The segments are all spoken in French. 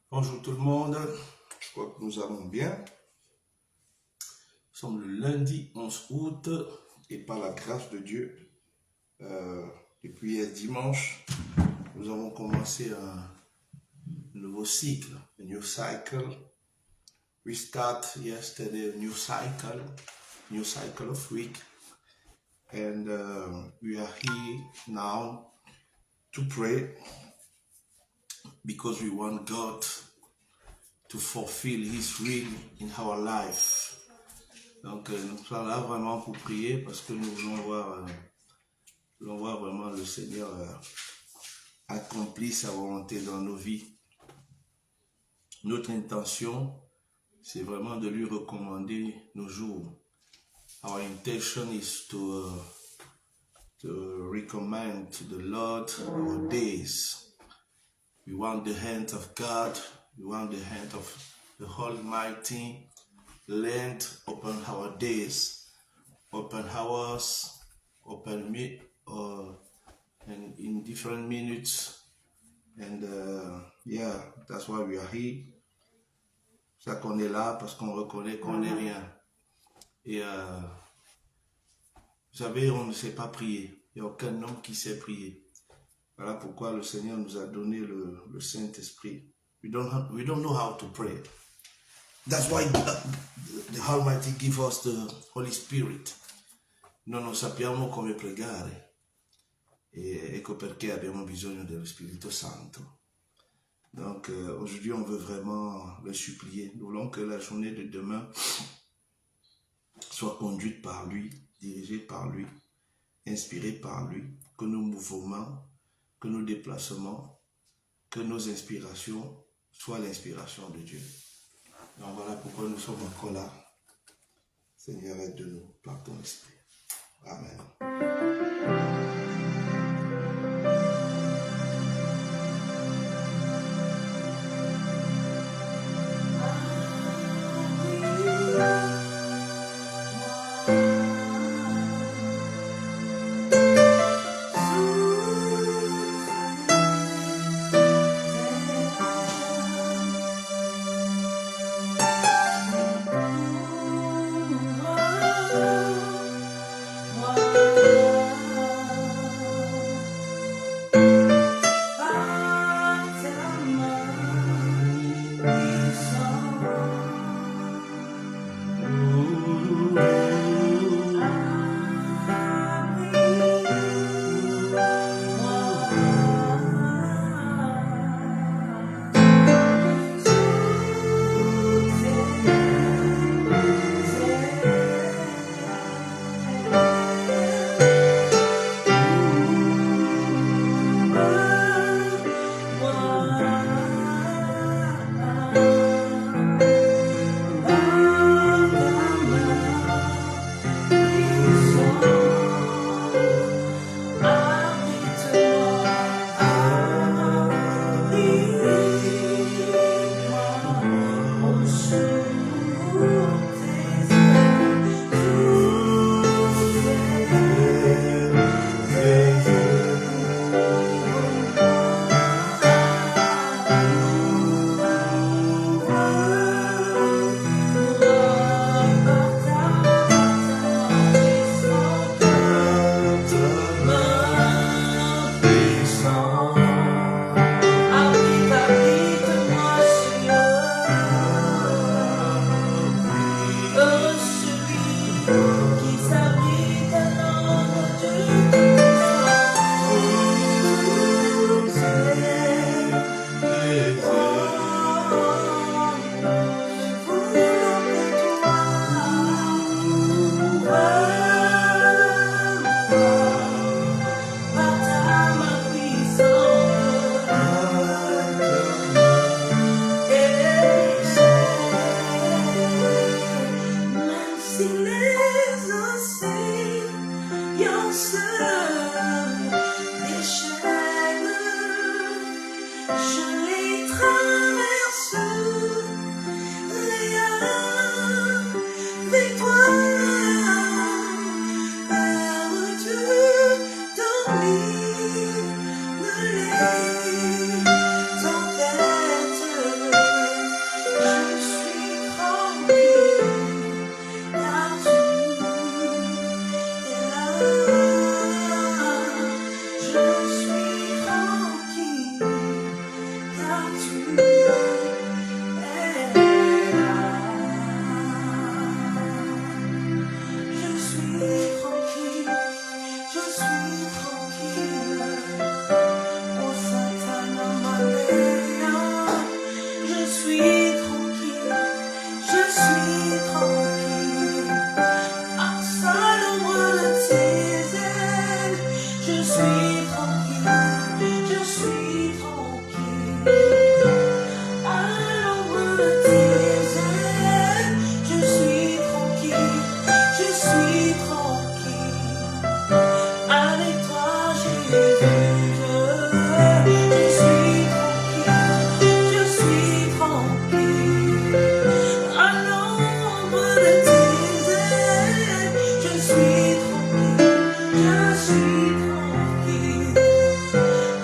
Bonjour tout le monde, je crois que nous allons bien. Nous sommes le lundi 11 août et par la grâce de Dieu, depuis hier dimanche, nous avons commencé un nouveau cycle, a new cycle. We start yesterday a new cycle of week, and we are here now to pray because we want God to fulfill His will in our life. Donc nous sommes là vraiment pour prier parce que nous voulons voir vraiment le Seigneur accomplir sa volonté dans nos vies. Notre intention, c'est vraiment de lui recommander nos jours. Our intention is to recommend to the Lord our days. We want the hand of God. We want the hand of the Almighty land upon our days, open hours, and in different minutes. And that's why we are here. C'est ça qu'on est là parce qu'on reconnaît qu'on n'est rien. Et vous savez, on ne sait pas prier. Il n'y a aucun homme qui sait prier. Voilà pourquoi le Seigneur nous a donné le Saint-Esprit. We don't know how to pray. That's why the Almighty give us the Holy Spirit. Non sappiamo come pregare e ecco perché abbiamo bisogno dello Spirito Santo. Donc aujourd'hui on veut vraiment le supplier. Nous voulons que la journée de demain soit conduite par lui, dirigée par lui, inspirée par lui, que nos mouvements, que nos déplacements, que nos inspirations soient l'inspiration de Dieu. Donc voilà pourquoi nous sommes encore là. Seigneur, aide-nous par ton esprit. Amen.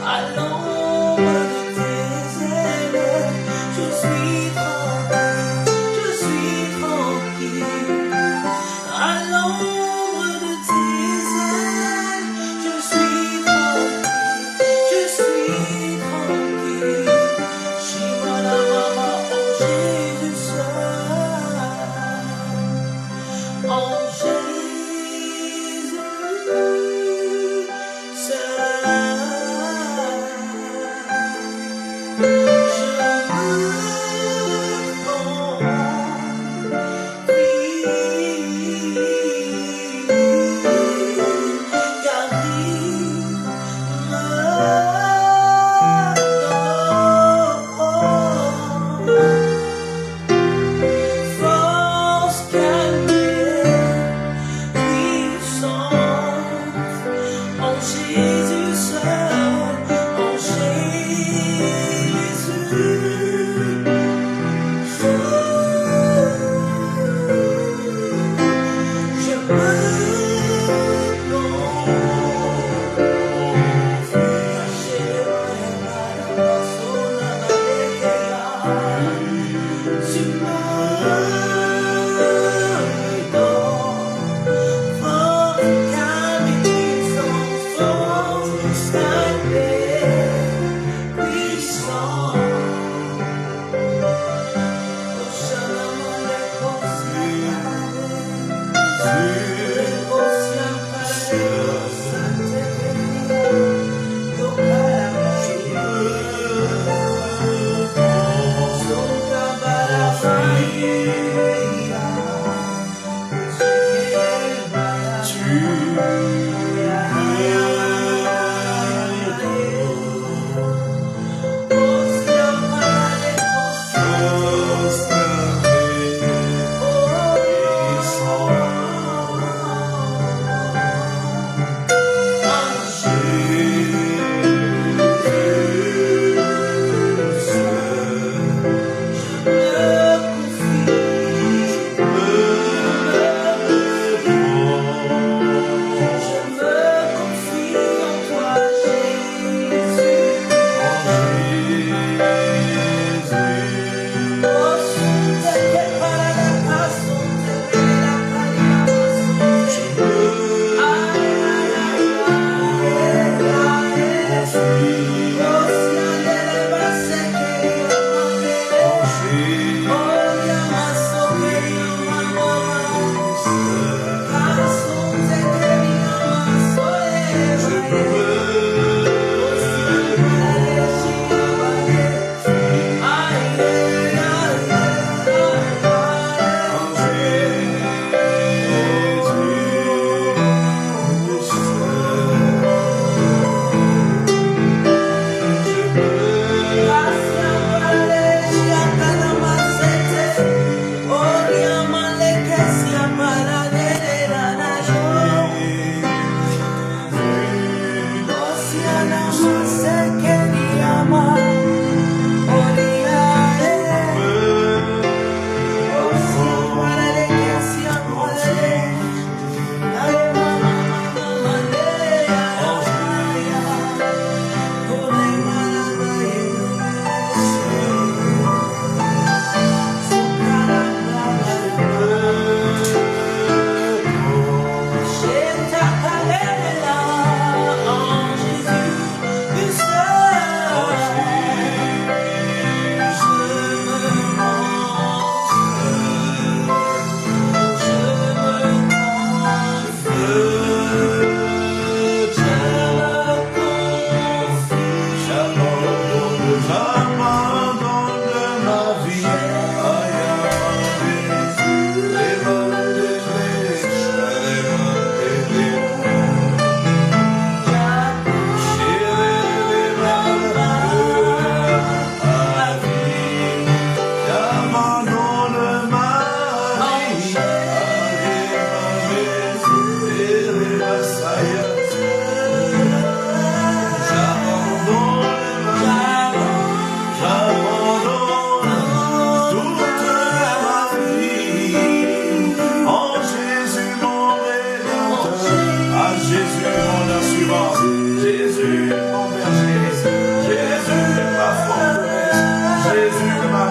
À l'ombre de tes ailes,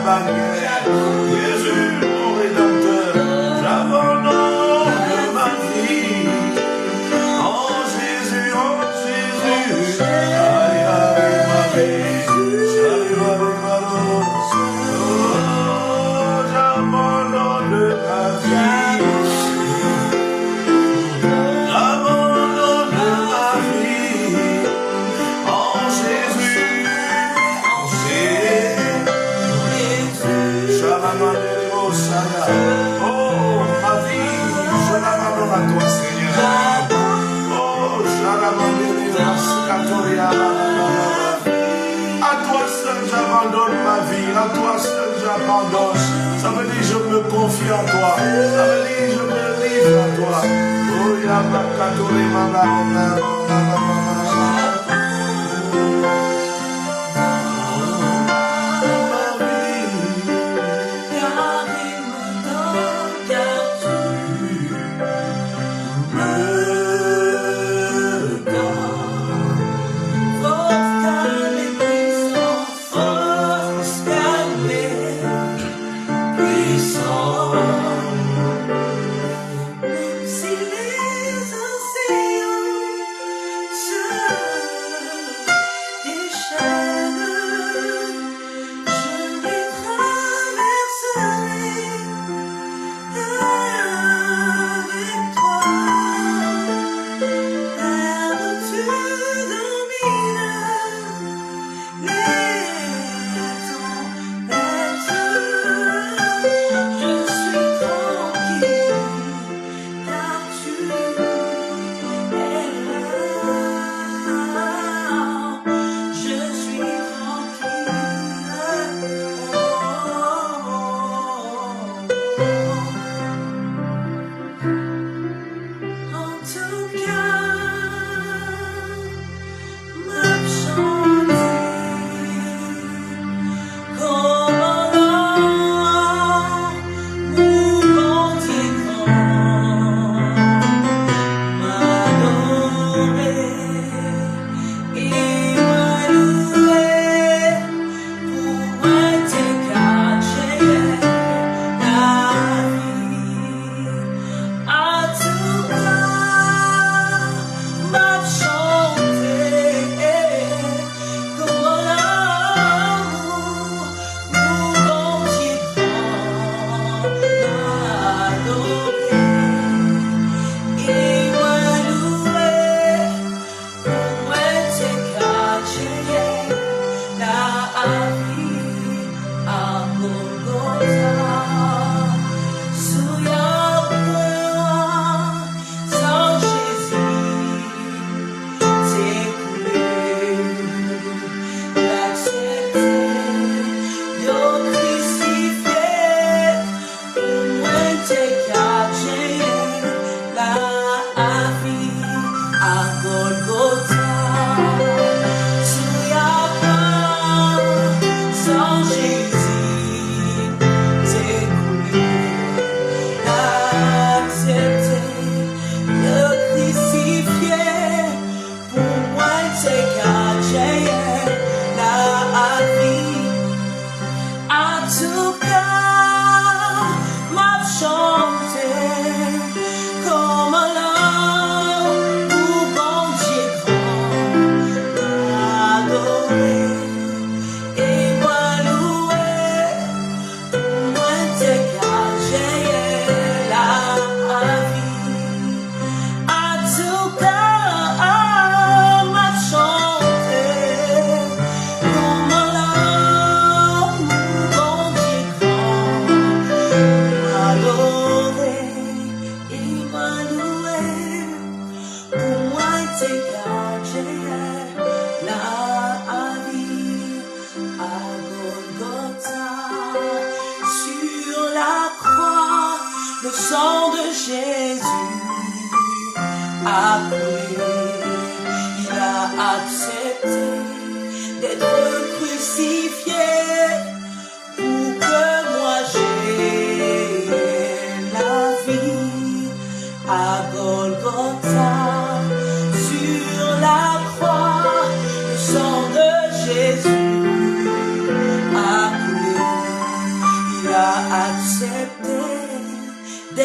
bannière. Jésus, mon rédempteur, j'abandonne ma vie. En Jésus, allez avec ma vie. J'arrive avec ma lance. Oh, j'abandonne ma vie. J'abandonne ma vie. En Jésus, en Jésus. Oh, ma vie, je l'abandonne à toi, Seigneur. Oh, à toi seul j'abandonne ma vie, à toi seul j'abandonne. Ça veut dire je me confie en toi, ça veut dire je me livre à toi. Oh, Yabakatore Mama.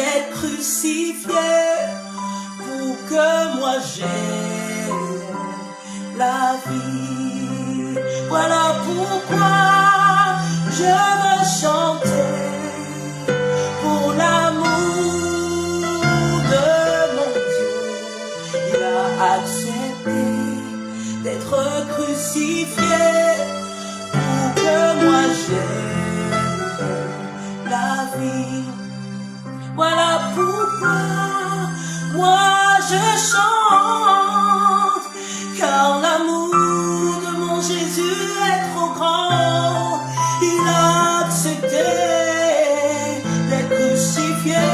d'être crucifié pour que moi j'aie la vie. Voilà pourquoi je veux chanter pour l'amour de mon Dieu. Il a accepté d'être crucifié pour que moi j'aie la vie. Voilà pourquoi moi je chante, car l'amour de mon Jésus est trop grand. Il a accepté d'être crucifié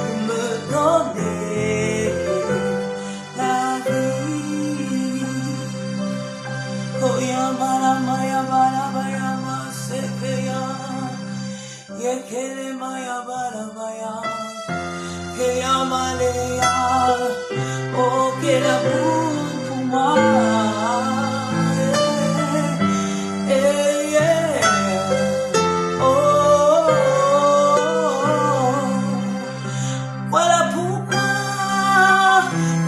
pour me donner la vie. Oh yamala maya bala baya masekeya, yekele maya bala baya, que yamaleya, oh quel amour pour moi. Voilà pourquoi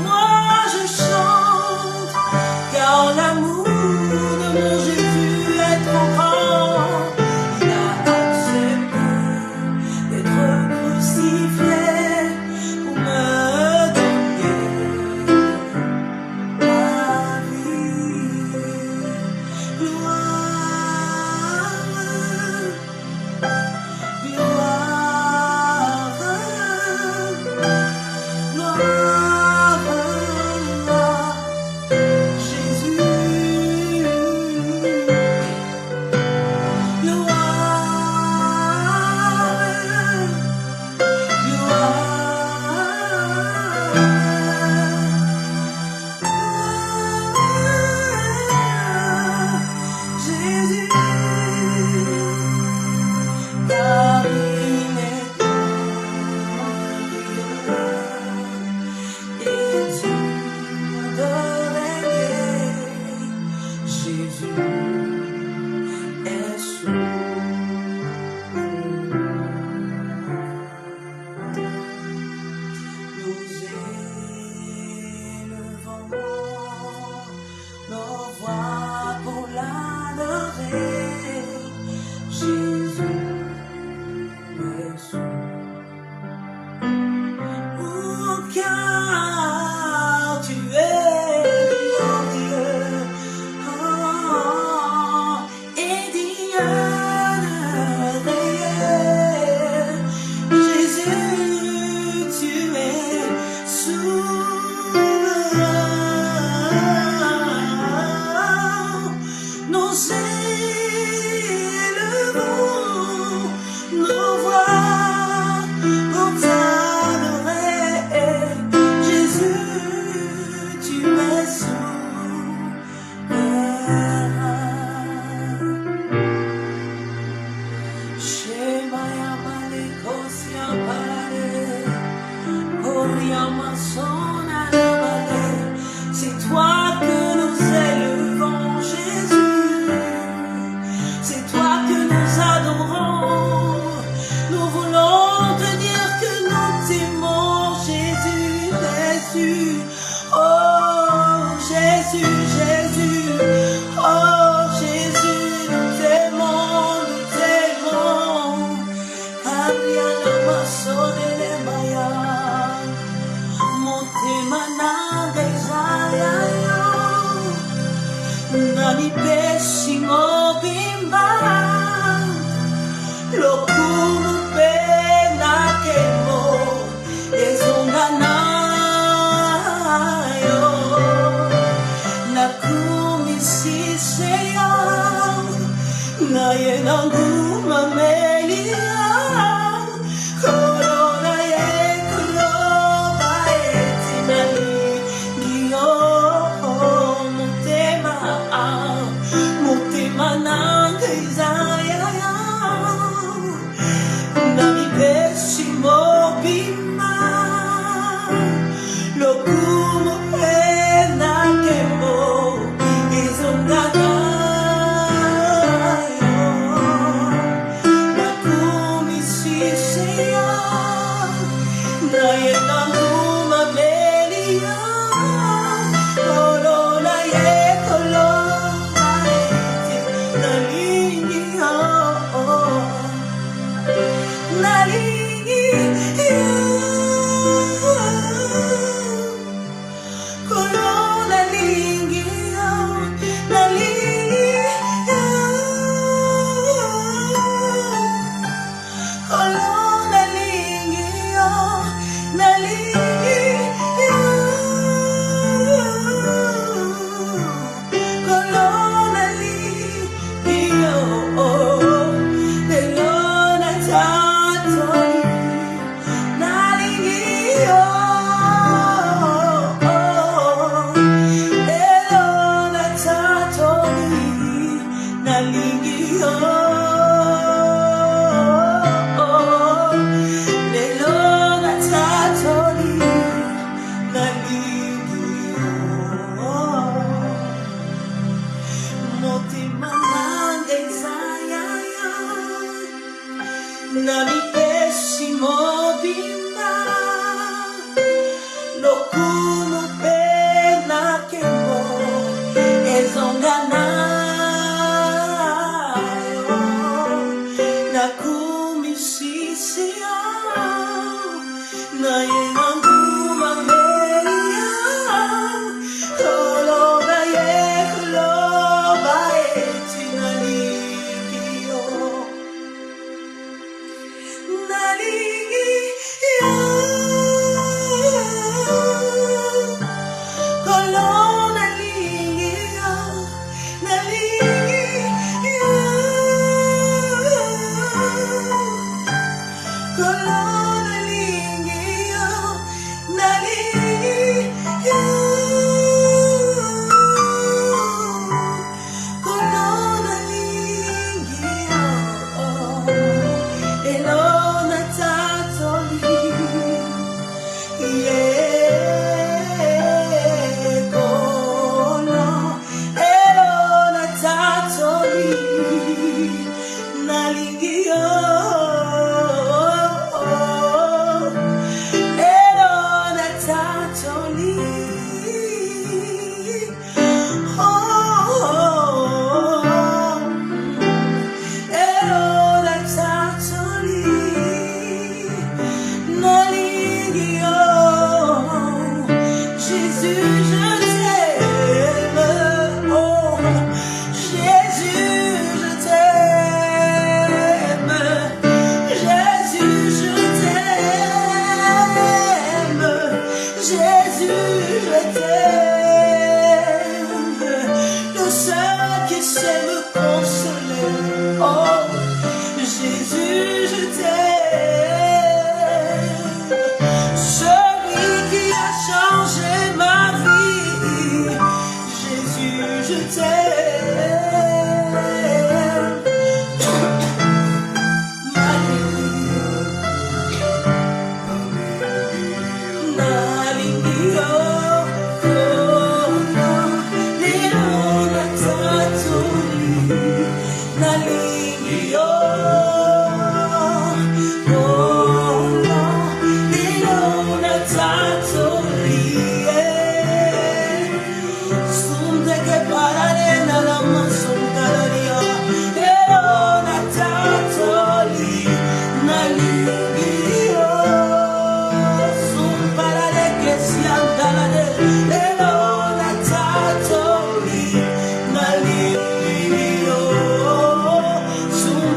moi je chante, car l'amour de mon Jésus est trop grand. Il a accepté d'être crucifié pour me donner la vie. C'est toi que nous élevons, Jésus. C'est toi que nous adorons. Nous voulons te dire que nous t'aimons, Jésus, Jésus. Oh, Jésus, Jésus. Oh, Jésus, nous t'aimons, nous t'aimons. Ariana Masonele Maya. Montemana Desaya. Nani pessimo bimba. Lokumu pena kemo ezonganayo nakumisisea naye nanguma melia korona yekuloba etinali ngiyo motema nange izaya nami pessimo bima lokumu pena kemo izonganayo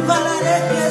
Para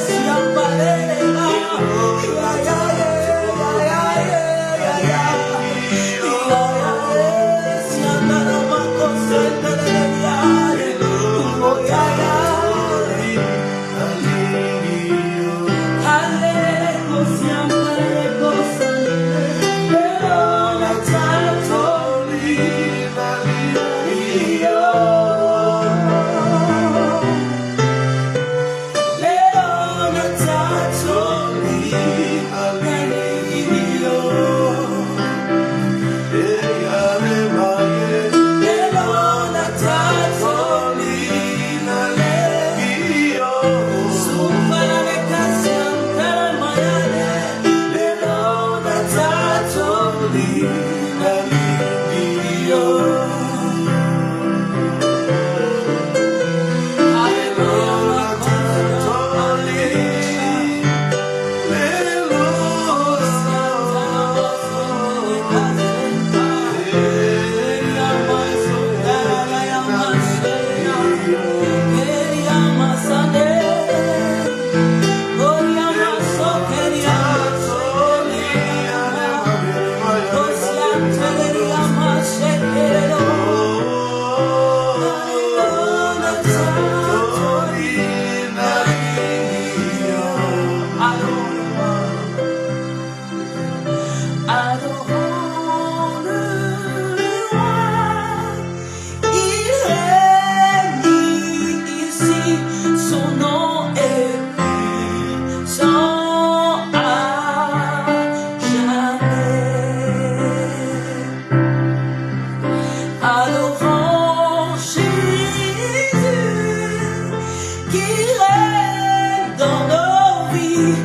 qui règne dans nos vies.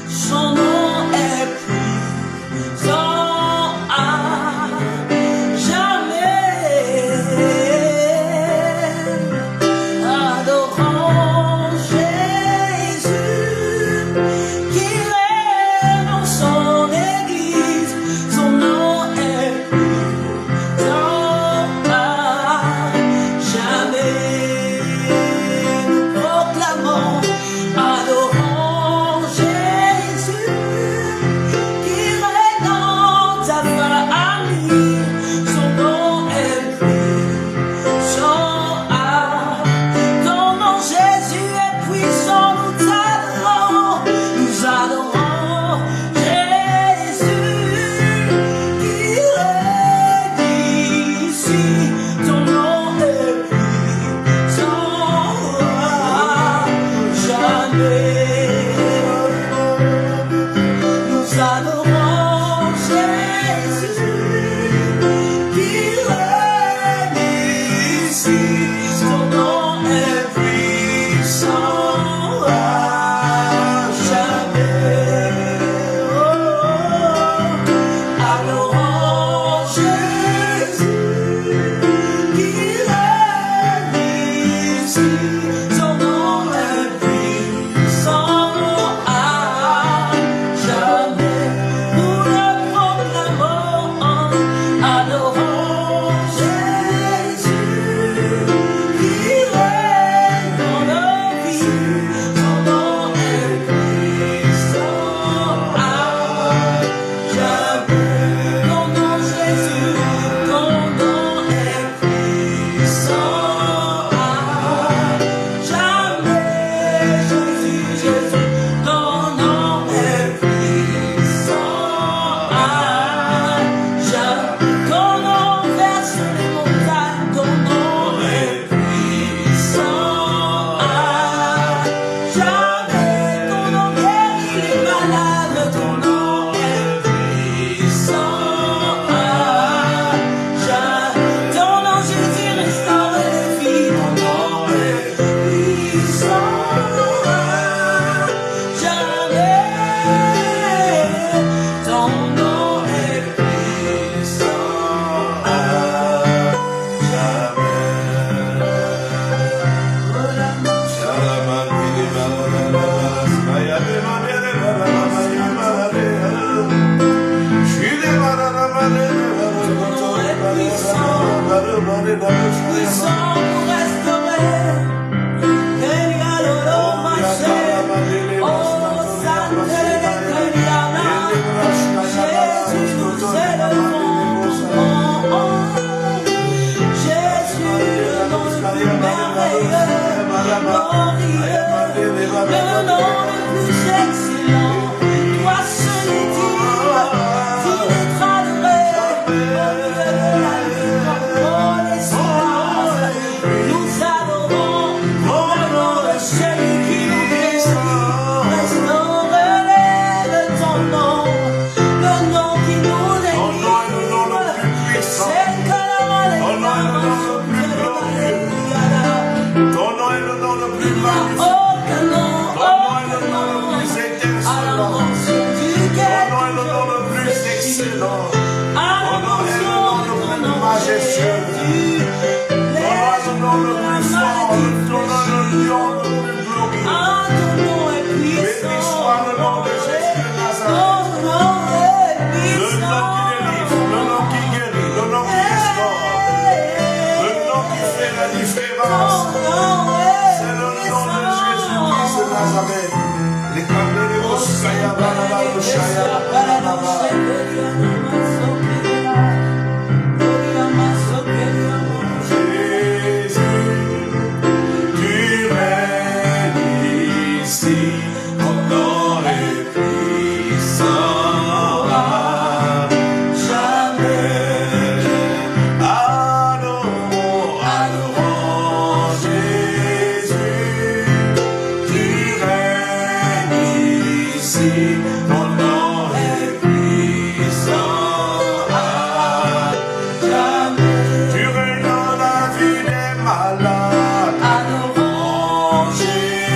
Son nom est puissant à jamais. Adorons Jésus qui règne dans son Église. Son nom est puissant à jamais. Proclamons, adorons Jésus qui règne dans ta famille. Son nom est puissant à ton nom. Jésus est puissant, nous adorons Jésus qui règne ici. Ton nom est puissant à jamais. Nous adorons Jésus qui règne ici. Son nom est puissant à jamais. Adorons Jésus qui règne ici. Son nom est puissant à jamais. Nous le proclamons. Adorons Jésus qui règne dans nos vies. Son nom est puissant à jamais. Ton nom Jésus, ton nom est puissant à jamais. Jésus, Jésus, ton nom est puissant à jamais. Ton nom verse les montagnes, ton nom est puissant à jamais. Ton nom guérit les malades, ton nom est puissant à jamais. Ton nom Jésus restaure les vies, ton nom est puissant à jamais. Ton nom est puissant à puissant pour restaurer. Jésus, nous élevons ton nom. Jésus, le nom le plus merveilleux, glorieux, le nom le plus excellent. Toi seul est digne d'être adoré au milieu de la vie, oh les silences. Nous adorons le nom de celui qui nous guérit. Restons relève ton nom, le nom qui nous délivre. C'est que la Ton nom est le nom le plus magnifique. oh que non, Ton nom est le nom le plus à la étincelant. mention du Ton guet. nom est le nom le plus excellent. À la Ton nom est le mention nom de le ton plus nom, majestueux. Jésus, Ton nom est le nom le plus fort. Ton nom est le lion le plus glorieux. ah, ton nom est puissant. Béni soit le nom de Jésus de Nazareth. Ton nom est Le puissant. nom qui délivre, le nom qui guérit, le nom qui restaure, le nom qui fait la différence. Ton nom est C'est le nom de Jésus-Christ de Nazareth. Les candélébros, Shaya, Balabalo, Shaya, Balababa. Jésus, tu règnes ici, ton nom est puissant à jamais. Adorons, adorons Jésus, tu règnes ici, ton nom est puissant à jamais. Tu règnes dans la vie des malades. Adorons Jésus,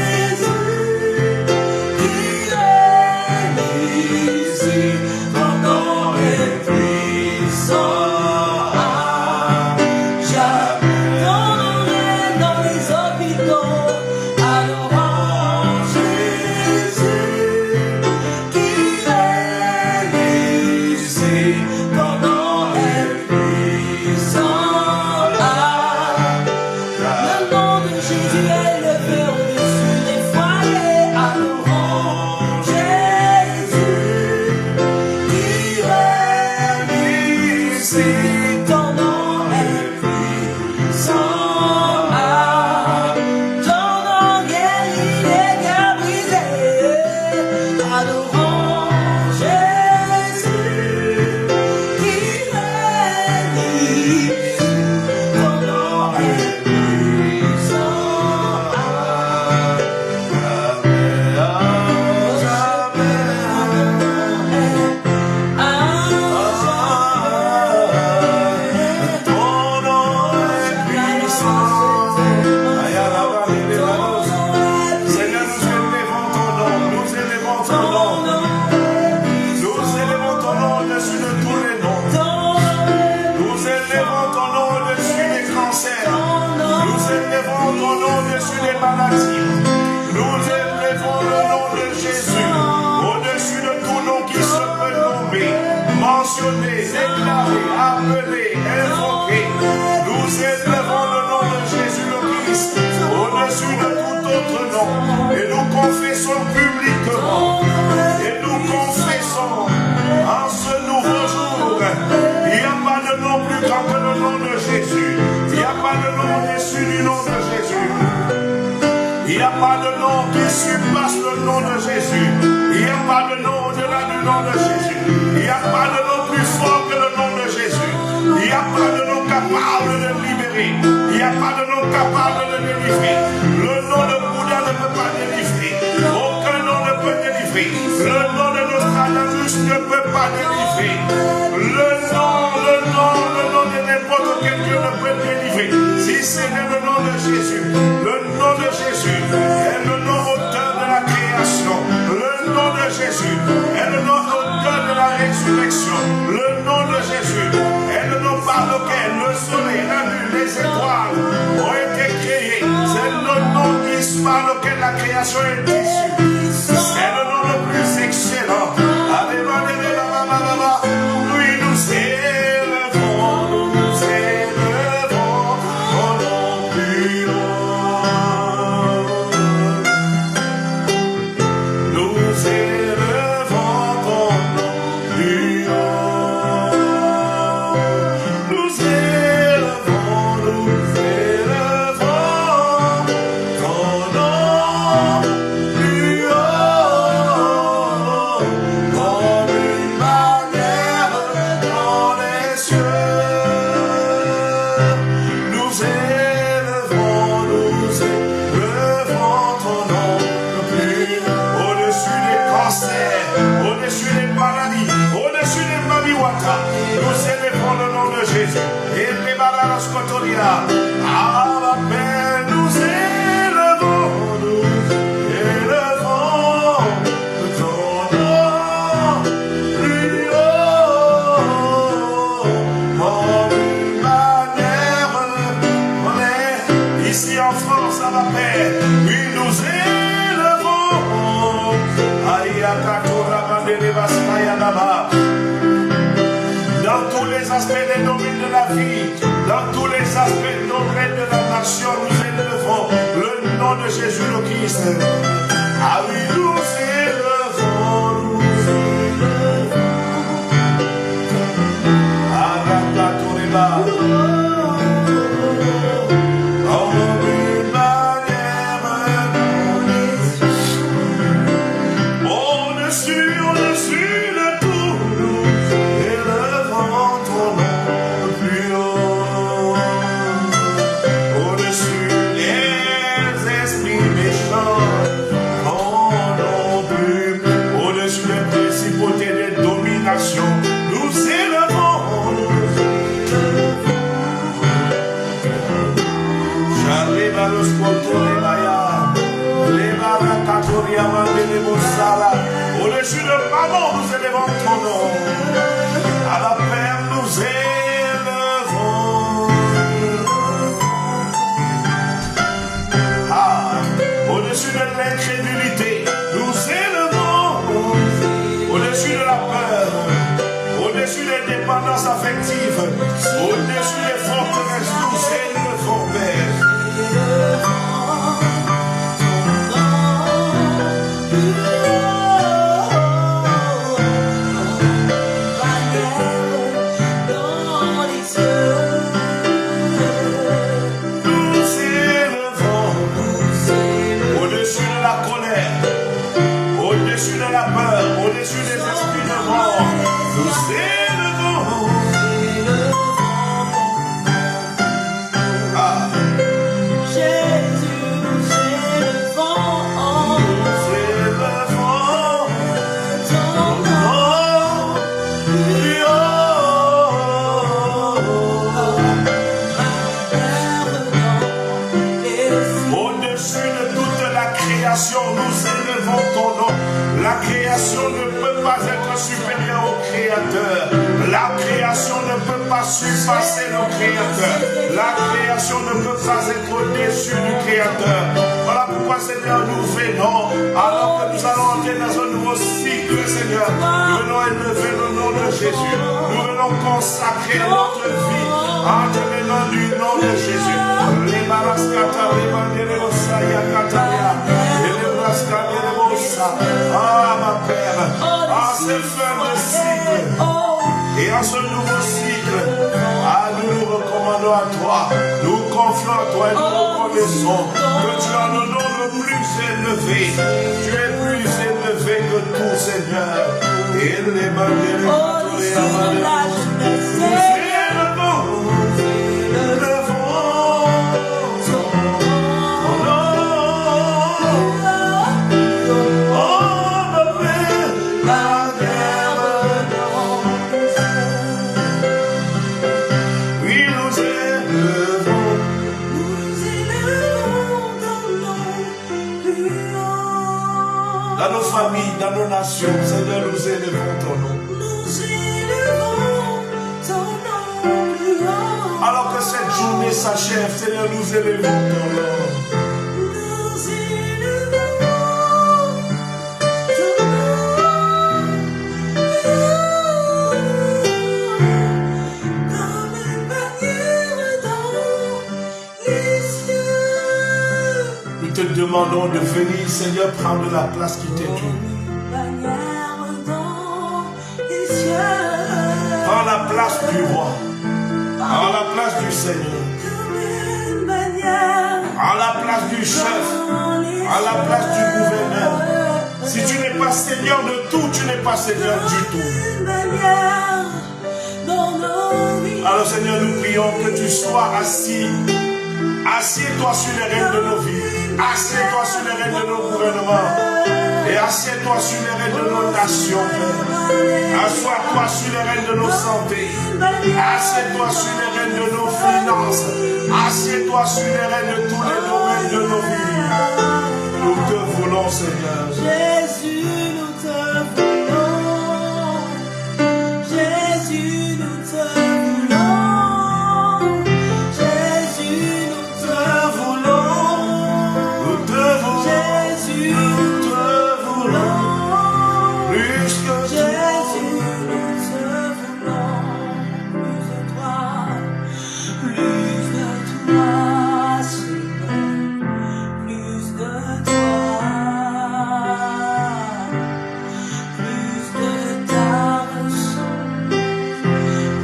publiquement. Et nous confessons en ce nouveau jour, il n'y a pas de nom plus grand que le nom de Jésus. Il n'y a pas de nom au-dessus du nom de Jésus. Il n'y a pas de nom qui surpasse le nom de Jésus. Il n'y a pas de nom au-delà du nom de Jésus. Il n'y a pas de nom plus fort que le nom de Jésus. Il n'y a pas de nom capable de libérer. Il n'y a pas de nom capable de délivrer. Le nom de Bouddha ne peut pas délivrer. Aucun nom ne peut délivrer. Le nom de Nostradamus ne peut pas délivrer. Le nom de n'importe quel Dieu ne peut délivrer. Si ce n'est le nom de Jésus, le nom de Jésus est le nom auteur de la création. Le nom de Jésus est le nom auteur de la résurrection. Le nom de Jésus est le nom par lequel le soleil, la lune, les étoiles ont été créés. C'est le nom par lequel la création est issue. C'est le nom le plus excellent. Oui, nous élevons, au nom plus haut. Nous élevons ton nom plus haut. Nous élevons ton nom plus haut, comme une bannière dans les cieux. Nous élevons ton nom plus haut, au-dessus des cancers, au-dessus des maladies, au-dessus des mamiwata. Nous élevons le nom de Jésus. Et les bananas cotoria, à la paix, nous élevons ton nom plus haut, comme une bannière dans les. Ici en France, à la paix, oui, nous élevons. Dans tous les aspects des domaines de la vie, dans tous les aspects des domaines de la nation, nous élevons le nom de Jésus-le-Christ. Ah oui, nous élevons. Arakatoreba. Comme une bannière au-dessus de tout, nous élevons ton nom plus haut. Au-dessus des esprits méchants, ton nom plus haut. Au-dessus des principautés, des dominations, nous élevons. J'arrive à l'oscotorebaya, les barakatoria mandele bossala. Au-dessus de pardon, nous élevons ton nom. À la paix, nous élevons. Au-dessus de l'incrédulité, nous élevons. Au-dessus de la peur, au-dessus des dépendances affectives, au-dessus des forteresses, nous élevons, Père. Au-dessus de la colère, au-dessus de la peur, au-dessus des esprits de mort, nous élevons. Jésus, nous élevons ton nom plus haut. Au-dessus de toute la création, nous élevons ton nom. La création ne peut pas être supérieure au Créateur. La création ne peut pas surpasser le Créateur. La création ne peut pas être au-dessus du Créateur. Voilà pourquoi, Seigneur, nous venons, alors que nous allons entrer dans un nouveau cycle, Seigneur. Nous venons élever le nom de Jésus. Nous venons consacrer notre vie entre les mains du nom de Jésus. Les baraskata, les banderos, ya kataria, et les braskata, les bossa. ces fins de cycle et en ce nouveau cycle, nous nous recommandons à toi, nous confions à toi et nous reconnaissons que tu as le nom le plus élevé. Tu es plus élevé que tout, Seigneur. Et les bandits, dans nos familles, dans nos nations, Seigneur, nous élevons ton nom. Alors que cette journée s'achève, Seigneur, nous élevons ton nom. Nous te demandons de venir, Seigneur, prendre la place qui t'est due. Prends la place du roi. Prends la place du Seigneur. Prends la place du chef. Prends la place du gouverneur. Si tu n'es pas Seigneur de tout, tu n'es pas Seigneur du tout. Alors Seigneur, nous prions que tu sois assis. Assieds-toi sur les rênes de nos vies. Assieds-toi sur les rênes de nos gouvernements. Et assieds-toi sur les rênes de nos nations. Assois-toi sur les rênes de nos santé. Assieds-toi sur les rênes de nos finances. Assieds-toi sur les rênes de tous les domaines de nos vies. Nous te voulons, Seigneur. Jésus, nous te voulons. Jésus, nous te voulons. Jésus, nous te voulons. Nous te voulons. Jésus, Nous te voulons. Plus que Jésus, nous te voulons. Plus de toi, Seigneur. Plus de toi, plus de ta ressemblance,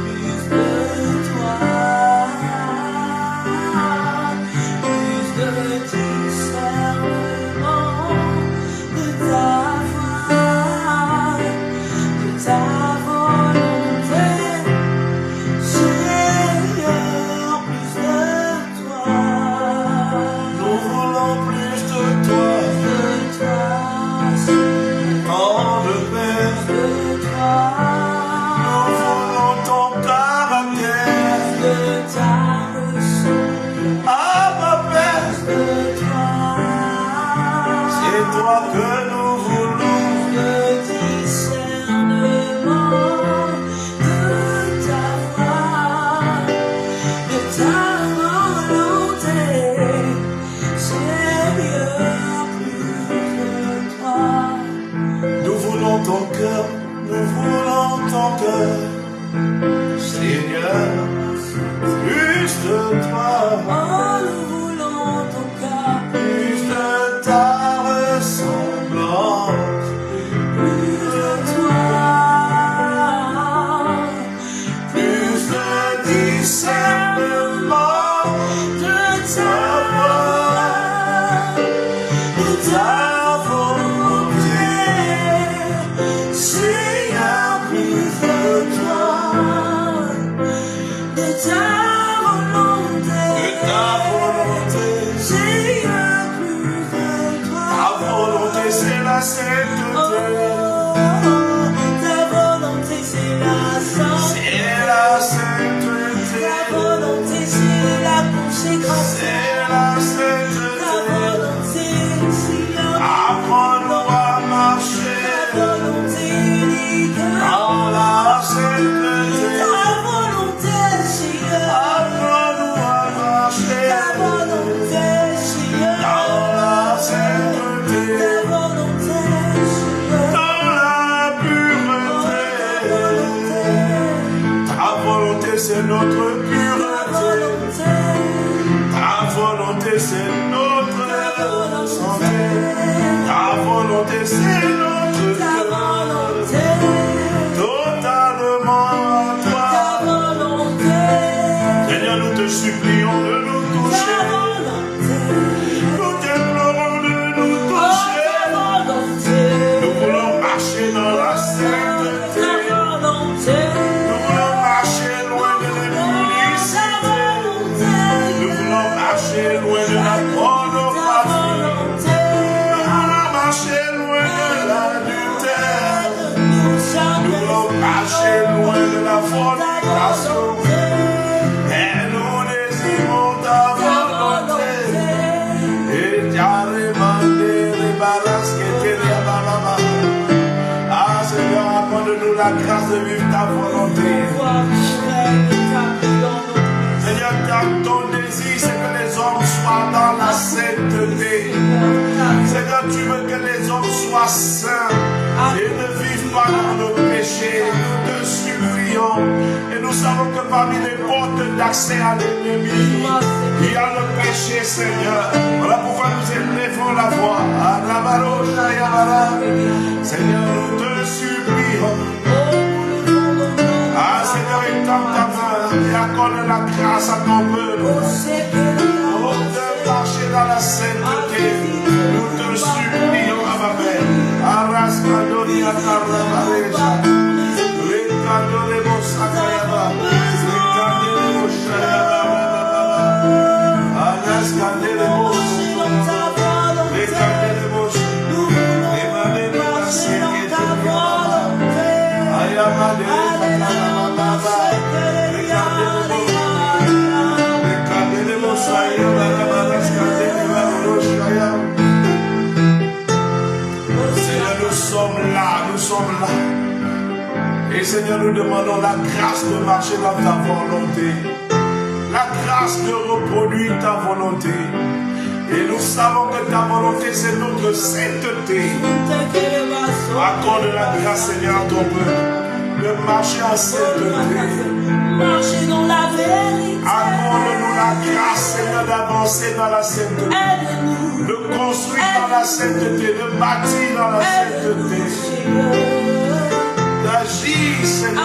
plus de toi, plus de discernement de ta volonté, Seigneur, plus de toi. nous voulons plus de toi. Tant de paix. Nous voulons ton caractère. Ah, ma paix. C'est toi que nous voulons. Nous voulons ton cœur. Nous voulons ton cœur. Seigneur, plus de toi. Plus de ta ressemblance. Plus de discernement de ta volonté. Seigneur, plus de toi. De ta volonté, Seigneur, plus de toi. Ta volonté, c'est la sainteté. Ta volonté, c'est la sainteté. C'est la sainteté. Ta volonté, c'est la consécration. C'est la Ta sainteté. volonté, Seigneur. Apprends-nous à marcher Ta volonté unique. dans la sainteté. Ta volonté, Seigneur. Apprends-nous à marcher Ta volonté, Seigneur. dans la sainteté. Ta volonté, Seigneur. Dans la pureté. Ta volonté, c'est notre pureté. Ta volonté, c'est notre santé. Ta volonté, c'est notre cœur. fornication. Et nous désirons ta volonté. Et Diaremande, les balas qui étaient les bababa. Ah Seigneur, accorde-nous la grâce de vivre ta volonté. Seigneur, ton désir, c'est que les hommes soient dans la sainteté. Seigneur, tu veux que les hommes soient saints et ne vivent pas dans le péché. Nous te supplions. Et nous savons que parmi les portes d'accès à l'ennemi, il y a le péché, Seigneur. Voilà pourquoi nous élevons la voix. Seigneur, nous te supplions. Ah Seigneur, étends ta main et accorde la grâce à ton peuple. Oh, de marcher dans la sainteté. Nous te supplions, Abba. Arras Kandori Akaravareja. Lekandore Mosakayaba. Lekandere Moshayaba. Arras Kandere Mosakayaba. Lekandere Moshayaba. Emmanuel Masekete. Ayamade. Seigneur, nous sommes là. Et Seigneur, nous demandons la grâce de marcher dans ta volonté. La grâce de reproduire ta volonté. Et nous savons que ta volonté, c'est notre sainteté. Accorde la grâce, Seigneur, à ton peuple. De marcher en sainteté. Marcher dans la vérité. Accorde-nous la grâce, Seigneur, d'avancer dans la sainteté. De construire dans la sainteté, de bâtir dans la sainteté. D'agir, Seigneur,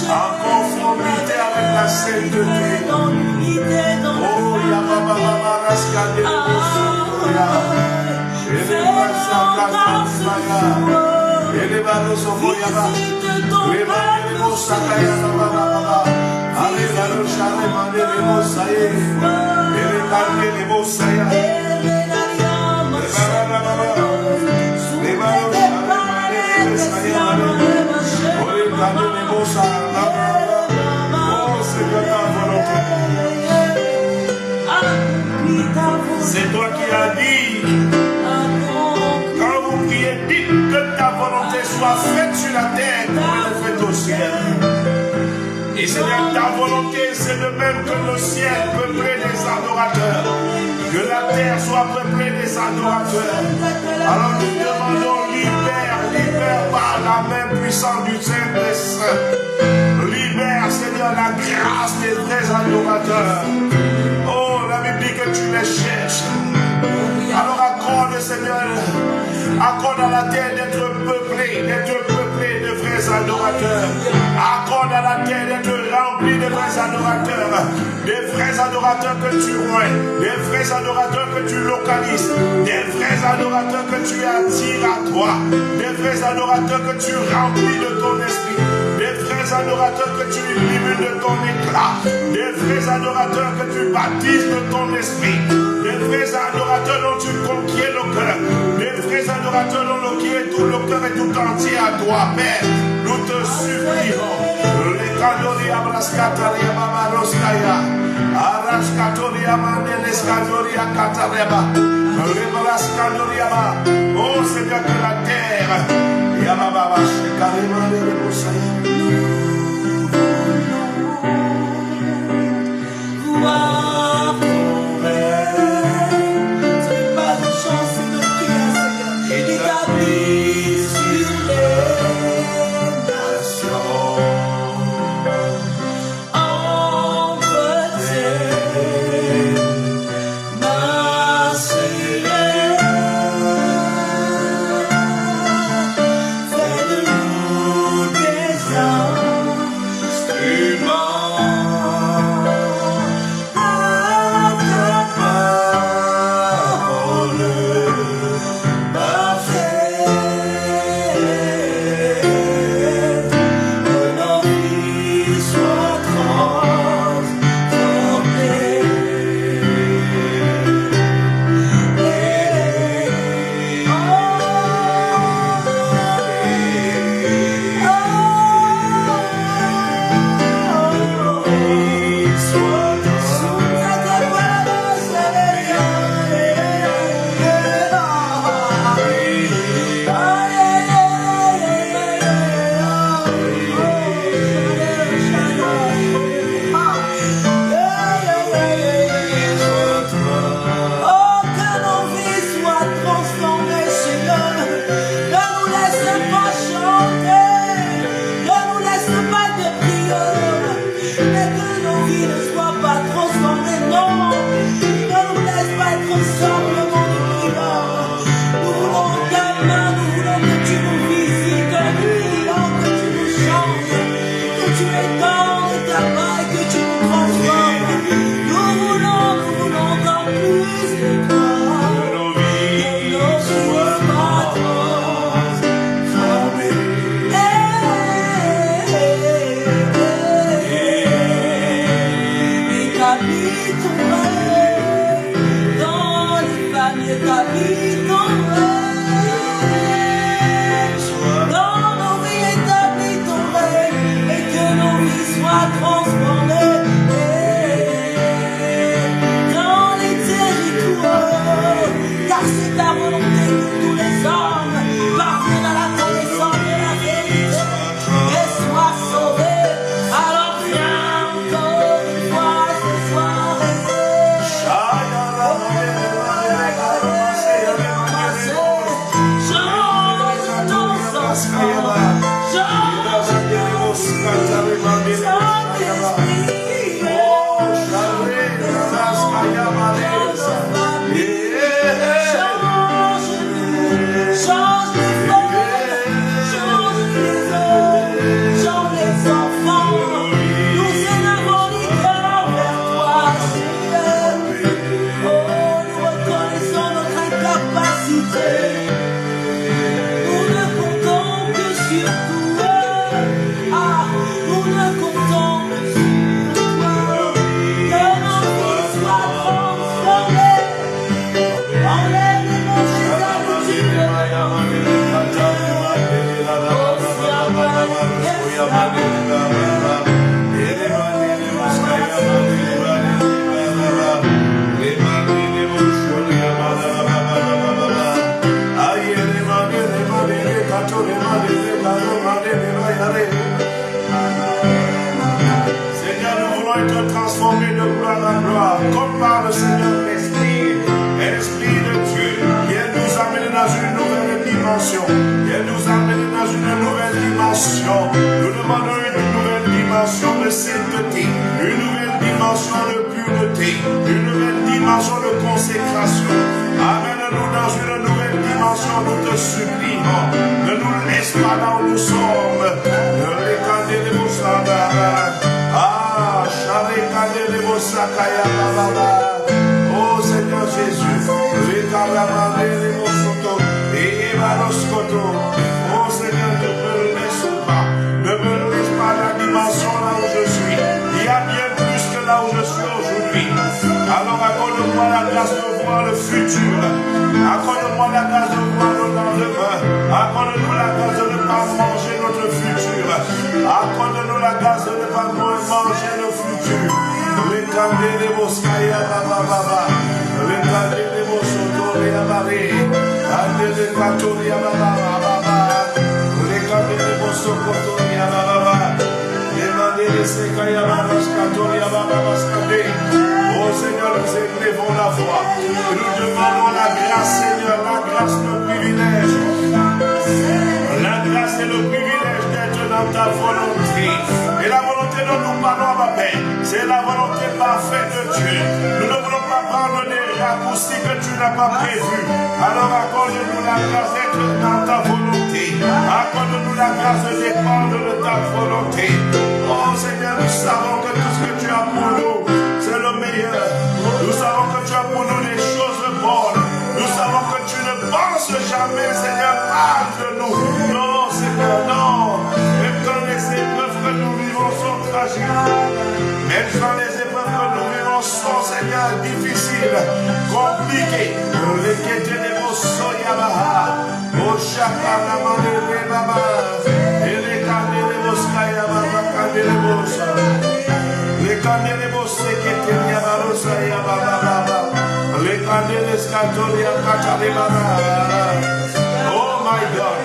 en conformité avec la sainteté. Oh, Yababa Raskade, c'est toi qui as dit, quand vous priez, dites que ta volonté soit faite sur la terre comme elle est faite au ciel. Et Seigneur, ta volonté, c'est de même que le ciel peuplé des adorateurs, que la terre soit peuplée des adorateurs. Alors nous demandons, libère par la main puissante du Saint-Esprit. Libère, Seigneur, la grâce des vrais adorateurs. Oh, la Bible dit que tu les cherches. Alors accorde, Seigneur, accorde à la terre d'être peuplée de vrais adorateurs. Accorde à la terre d'être remplie de vrais adorateurs. Des vrais adorateurs que tu oins, des vrais adorateurs que tu localises, des vrais adorateurs que tu attires à toi, des vrais adorateurs que tu remplis de ton esprit, des vrais adorateurs que tu illumines de ton éclat, des vrais adorateurs que tu baptises de ton esprit, des vrais adorateurs dont tu conquiers le cœur, des vrais adorateurs dont le cœur est tout le cœur est tout entier à toi, Père. Nous te supplions. Les Kandoria Braskataria Babaroskaya, Araskatoria Mandeleskatoria Katareba, Rebraskatoria. Oh Seigneur, que la terre, Yababa Shekarima de Rebosaya. Voir ton règne, ce n'est pas une chance, c'est notre prière, Seigneur. Établi sur les nations, entre tes mains, Seigneur. Fais de nous des tous les hommes parviennent à la connaissance de la vérité et soient sauvés. Alors viens encore une fois ce soir. Change ton sang, change ton change les femmes, change les hommes, change les enfants. Nous élevons les cœurs vers toi, Seigneur. Oh, nous reconnaissons notre incapacité. Nous ne comptons que sur toi. Ah, nous ne comptons que sur toi. Que nos vies soient transformées. Enlève les mauvaises habitudes. Seigneur, nous voulons être transformés de gloire en gloire, comme par le Seigneur l'Esprit. Esprit de Dieu, viens nous amener dans une nouvelle dimension. Viens nous amener dans une nouvelle dimension. Nous demandons une nouvelle dimension de sainteté, une nouvelle dimension de pureté, une nouvelle dimension de consécration. Amène-nous dans une nouvelle dimension, nous te supplions. Ne nous laisse pas là où nous sommes. Ne les candés de vos standards. Ah, charé candés de vos sakaya baba. Oh Seigneur Jésus, les calamandés, les mosotos, et Evanoscoto. Oh Seigneur, ne me laisse pas. Ne me laisse pas la dimension là où je suis. Il y a bien plus que là où je suis aujourd'hui. Alors accorde-moi la grâce de voir le futur. Accorde-moi la grâce de voir le lendemain. Accorde-nous la grâce de ne pas manger notre futur. Accorde-nous la grâce de ne pas manger le futur. Les candés de Moscaya Baba Baba. Les candés de Mosotoria Baré. Candés de Catoria Baba Baba. Les candés de Mosocotoria Baba. Les candés de Sekaya Baba Scatoria Baba Scandé. Oh Seigneur, nous élevons la voix. Nous demandons la grâce, Seigneur, la grâce, le privilège. La grâce et le privilège d'être dans ta volonté. Et la volonté dont nous parlons, ma Père, c'est la volonté parfaite de Dieu. Nous ne voulons pas prendre des raccourcis que tu n'as pas prévus. Alors accorde-nous la grâce d'être dans ta volonté. Accorde-nous la grâce de dépendre de ta volonté. Oh Seigneur, nous savons que tout ce que tu as pour nous, c'est le meilleur. Nous savons que tu as pour nous les choses bonnes. Nous savons que tu ne penses jamais, Seigneur, mal de nous. Non, Seigneur, non. Même quand les épreuves que nous vivons sont tragiques, même quand les épreuves que nous vivons sont, Seigneur, difficiles, compliquées, les quêtes des mots soyabaha, au chakana de baba, et les candés de moskaya baba, candés de mosa. Les candelebos qui ya baba. Les candeles catoria catale baba. Oh my God.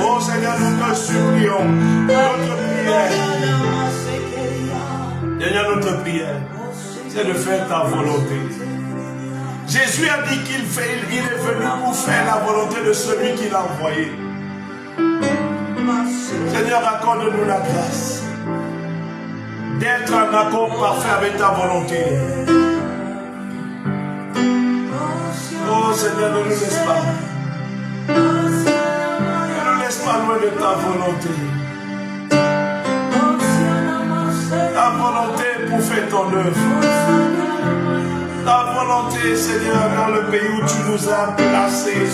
Oh Seigneur, nous te supplions. Notre prière. Seigneur, notre prière, c'est de faire ta volonté. Jésus a dit qu'il est venu pour faire la volonté de celui qui l'a envoyé. Seigneur, accorde-nous la grâce d'être en accord parfait avec ta volonté. Oh Seigneur, ne nous laisse pas. Ne nous laisse pas loin de ta volonté. Ta volonté pour faire ton œuvre. Ta volonté, Seigneur, dans le pays où tu nous as placés.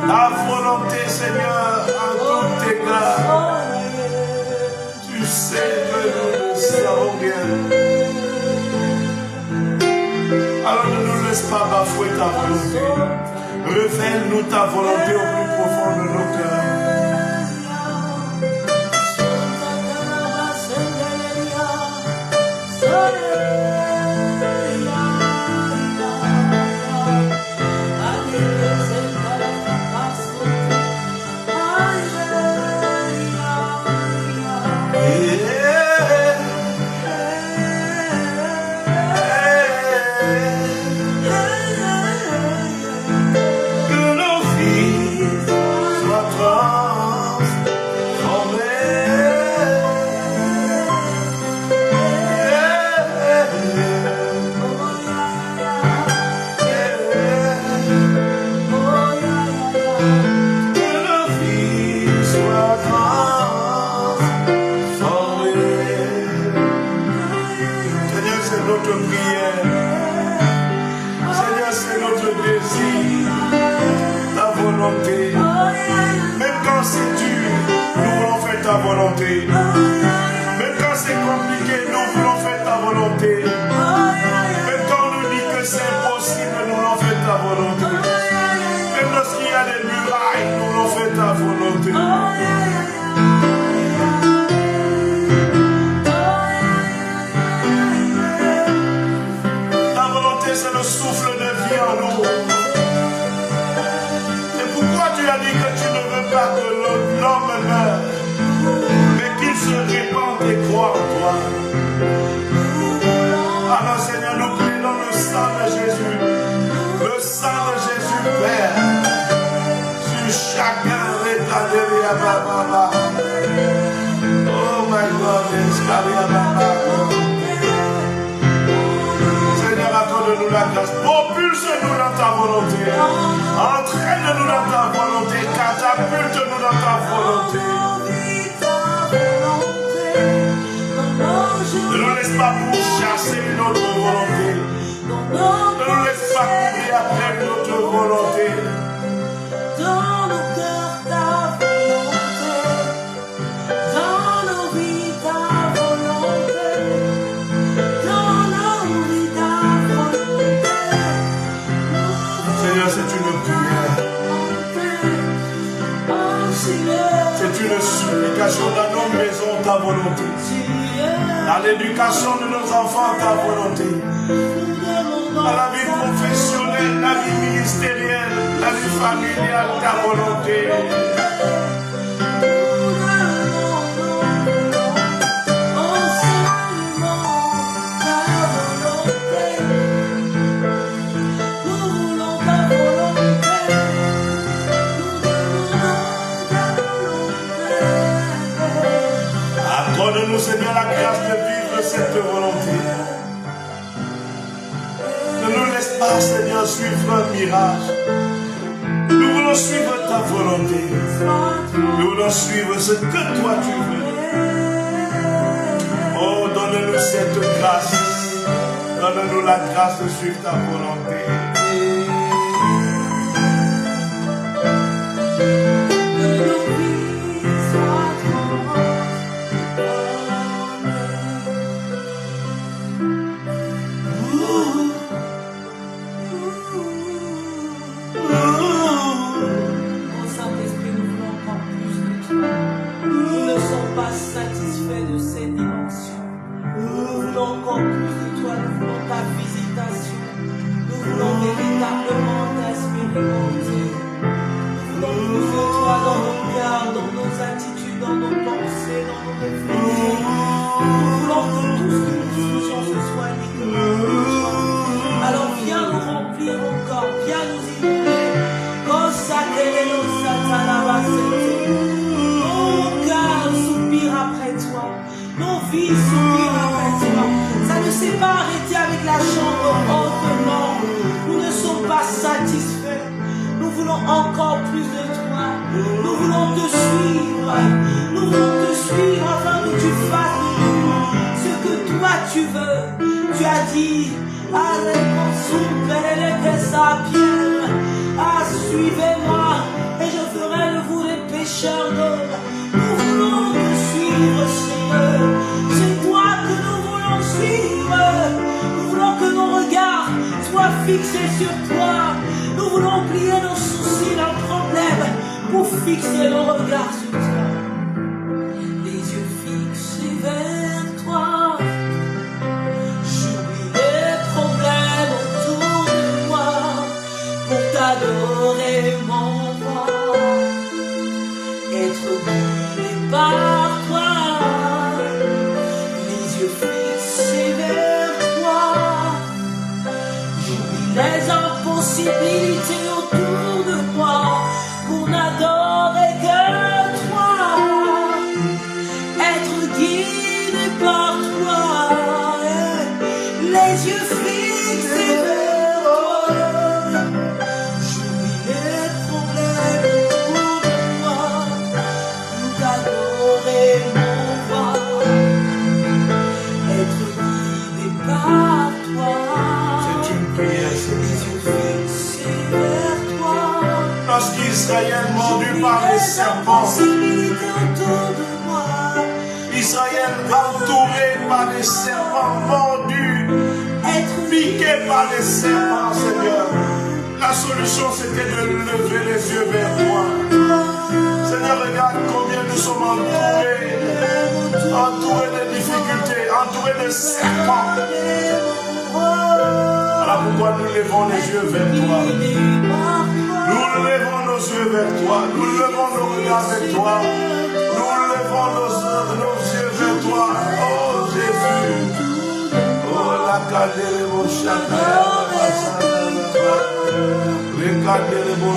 Ta volonté, Seigneur, en tout égard. Tu sais que nous le savons bien. Alors ne nous laisse pas bafouer ta volonté. Révèle-nous ta volonté au plus profond de nos cœurs. le désir, ta volonté. Même quand c'est dur, nous voulons faire ta volonté. Même quand c'est compliqué, nous voulons faire ta volonté. Même quand on nous dit que c'est impossible, nous voulons faire ta volonté. Même lorsqu'il y a des murailles, nous voulons faire ta volonté. Ta volonté, c'est le souffle de vie en nous. C'est pourquoi tu as dit que tu ne veux pas que l'homme meure, mais qu'il se répande et croit en toi. Alors Seigneur, nous prions le sang de Jésus, le sang de Jésus, Père, sur chacun rétabli à Baba. Oh my God, Seigneur, accorde-nous la grâce, propulse-nous dans ta volonté, entraîne-nous dans ta volonté, catapulte-nous dans ta volonté. Ne nous laisse pas pourchasser notre volonté. Ne nous laisse pas courir après notre volonté. Dans nos cœurs, ta volonté. Dans nos vies, ta volonté. Dans nos vies, ta volonté. Seigneur, c'est une prière. C'est une supplication dans nos maisons, ta volonté. Dans l'éducation de nos enfants, ta volonté. Dans la vie professionnelle, la vie ministérielle, la vie familiale, ta volonté. Accorde-nous, Seigneur, la grâce de vivre cette volonté. Ne nous laisse pas, Seigneur, suivre un mirage. Nous voulons suivre ta volonté. Nous voulons suivre ce que toi tu veux. Oh, donne-nous cette grâce. Donne-nous la grâce de suivre ta volonté. Encore plus de toi. Nous voulons te suivre. Nous voulons te suivre afin que tu fasses de nous ce que toi tu veux. Tu as dit, suivez-moi et je ferai de vous des pécheurs d'hommes. Nous voulons te suivre, Seigneur. C'est toi que nous voulons suivre. Nous voulons que nos regards soient fixés sur toi. Nous voulons oublier nos soucis, nos problèmes pour fixer nos regards sur toi. Les yeux fixés vers toi. J'oublie les problèmes autour de moi pour t'adorer, mon roi. Être guidé par toi. Les yeux fixés vers toi. J'oublie les impossibilités autour de moi pour n'adorer que toi. Être guidé par toi. Les yeux fixés vers toi. J'oublie les problèmes autour de moi pour t'adorer, mon roi. Être guidé par toi. C'est une prière, Les Seigneur. yeux fixés Israël mordu par les serpents. Israël entouré par les serpents, mordu, piqué par les serpents, Seigneur. La solution, c'était de lever les yeux vers toi. Seigneur, regarde combien nous sommes entourés de difficultés, entourés de serpents. Voilà pourquoi nous levons les yeux vers toi. Nous levons nos yeux vers toi. Nous levons nos regards vers toi. Nous levons nos yeux vers toi. Oh Jésus. Oh la cadère mon chakra. Le cadère mon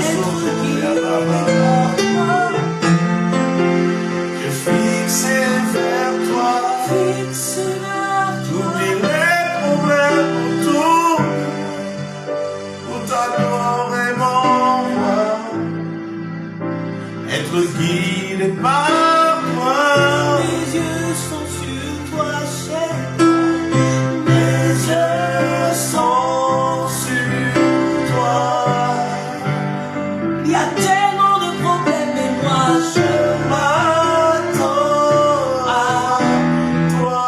je fixé vers toi. J'oublie les problèmes autour. Pour t'adorer mon roi. Être guidé par toi. Mes yeux sont sur toi, cher. Mes yeux sont sur toi. Il y a tellement de problèmes, mais moi je m'attends à toi.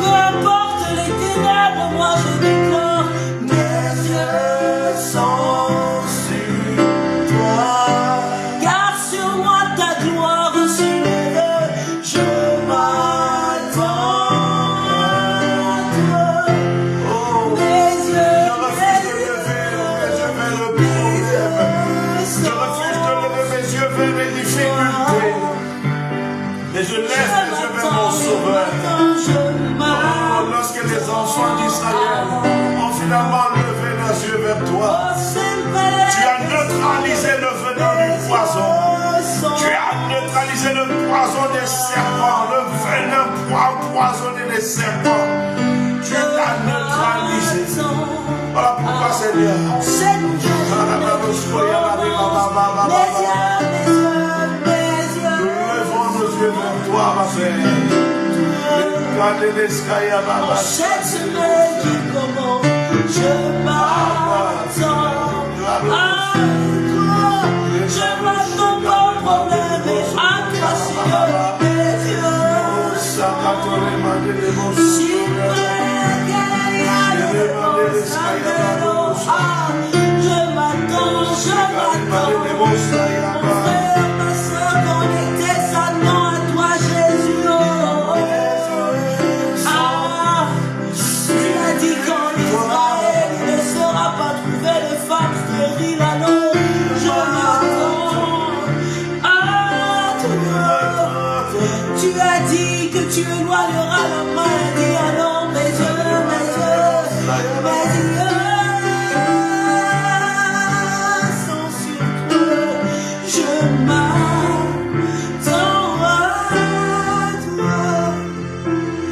Peu importe les ténèbres, moi je déclare. Mes yeux sont sur toi. Garde sur moi ta gloire s'élève. Je m'attends à toi. Oh, Mes yeux, je refuse de lever mes yeux vers le problème. Je refuse de lever mes yeux vers les difficultés. Mais je lève les yeux vers mon Sauveur. Oh, lorsque les enfants d'Israël ont finalement levé les yeux vers toi, tu as neutralisé le venin du poison. Tu as neutralisé le poison des serpents, le venin empoisonné des serpents. Tu l'as neutralisé. Voilà pourquoi, Seigneur. Nous levons nos yeux vers toi, ma Père. Chaque semaine qui commence, je m'attends à toi. Je m'attends pas au problème et à toi, Seigneur, mes yeux. Si je m'attends, mon frère, ma soeur, connectez ça, non à toi, Jésus. Tu as dit qu'en Israël, il ne sera pas trouvé de femme stérile, alors je m'attends à toi. Tu as dit que tu éloigneras la maladie, alors mes yeux, mes yeux sont sur toi. Je m'attends à toi.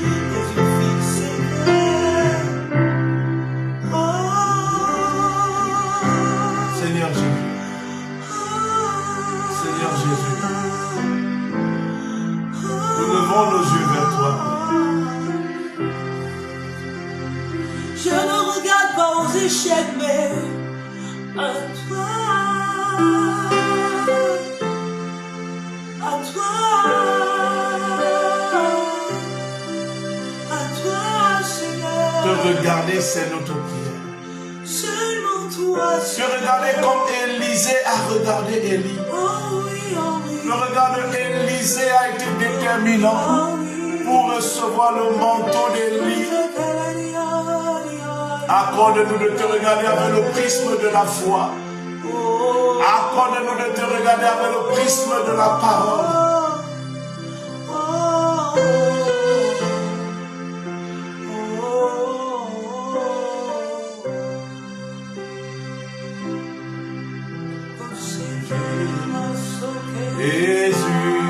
Les yeux fixés vers Seigneur Jésus. Seigneur Jésus. Nous levons nos yeux vers toi. Je ne regarde pas aux échecs, mais à toi. À toi. À toi, Seigneur. Te regarder, c'est notre prière. Seulement toi, Te Seigneur. regarder comme Élisée a regardé Élie. Oh oui, oh oui. Le regard d'Élisée a été déterminant Oh oui. pour recevoir le manteau d'Élie. Accorde-nous de te regarder avec le prisme de la foi. Accorde-nous de te regarder avec le prisme de la parole. Jésus,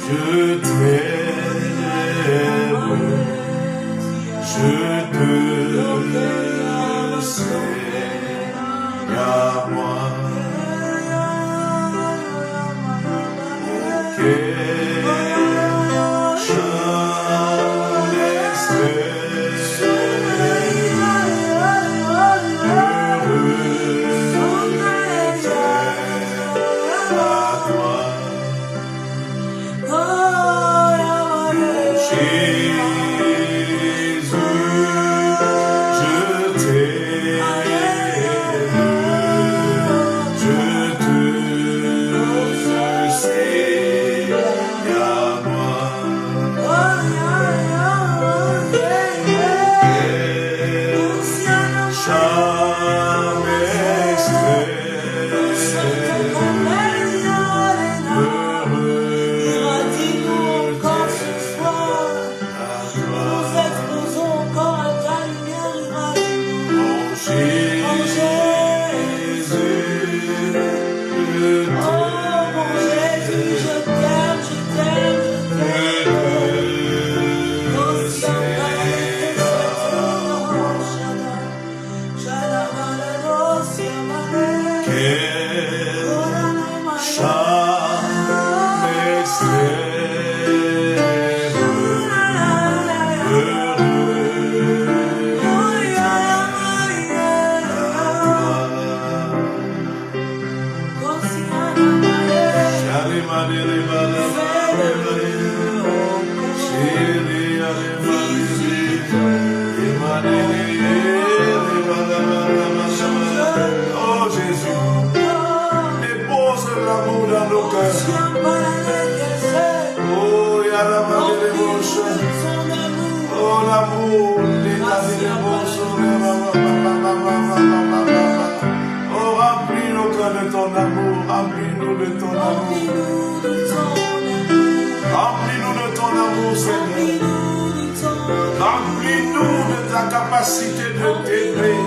je t'aime, je te sais à moi. Oh Jésus, dépose l'amour dans nos cœurs. Oh, Yaramade de Boshe. Oh, l'amour, l'état de Boshe. Oh, remplis nos cœurs de ton amour, remplis-nous de ton amour. Remplis-nous de ton amour, Seigneur. Remplis-nous de ta capacité de t'aimer,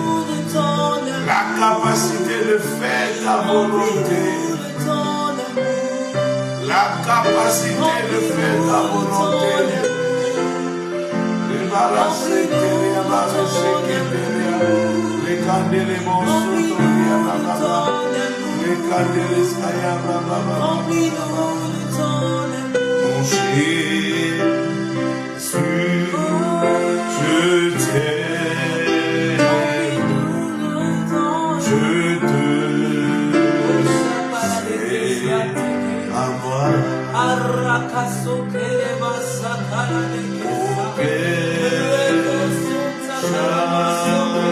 la capacité de faire ta volonté, la capacité de faire ta volonté. Débarrasser, débarrasser, les candés, les monstres, les candés, les skayas, mon Jésus, je t'aime, je te sais à moi, au Père, jamais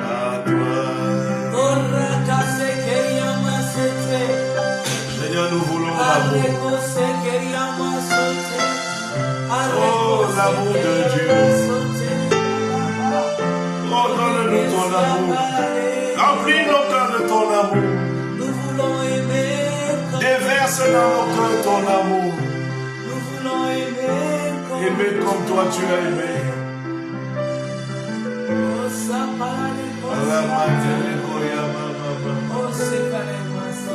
à toi. Seigneur, nous voulons l'amour. Oh, l'amour de Dieu. Oh, donne-nous ton amour. Remplis nos cœurs de ton amour. Nous voulons aimer comme Déverse dans nos cœurs ton amour. nous voulons aimer Aimer comme toi tu as aimé. Oh, ça parle La materne koyama baba. Oh, c'est pas les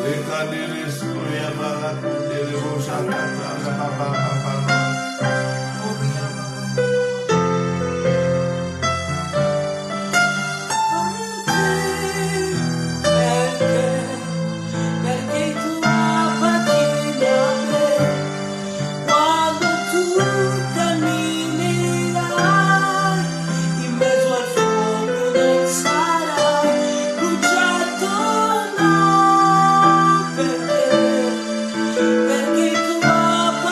Les candeles koyama la kundele boshakata la baba baba. Perché tu appartieni a me quando tu camminerai in mezzo al fuoco non sarai bruciato, no, perché tu appartieni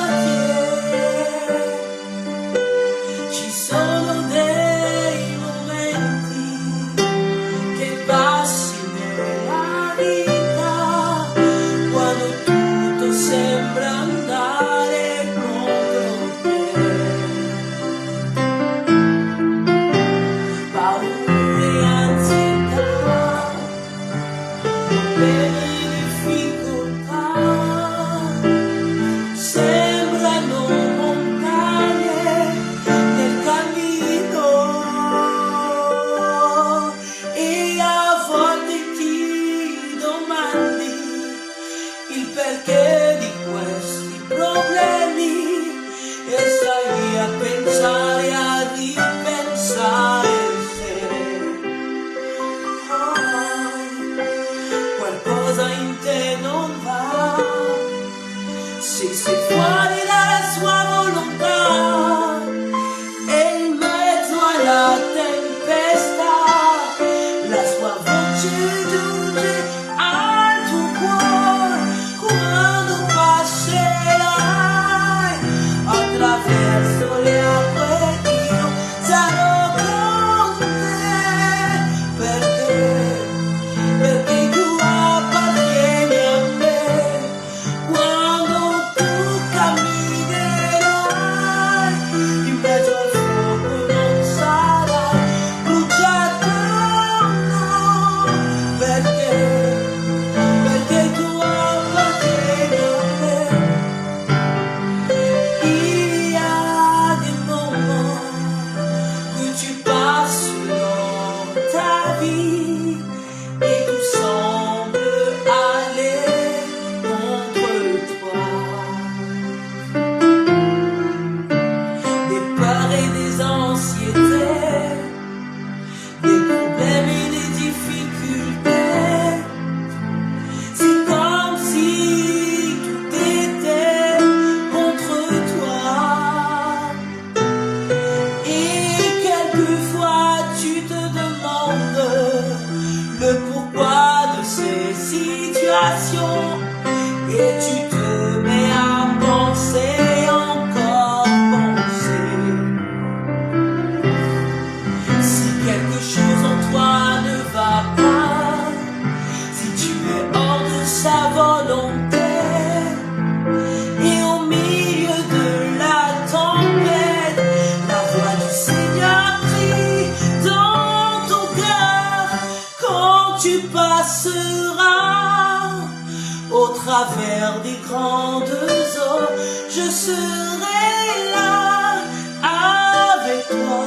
travers des grandes eaux, je serai là avec toi,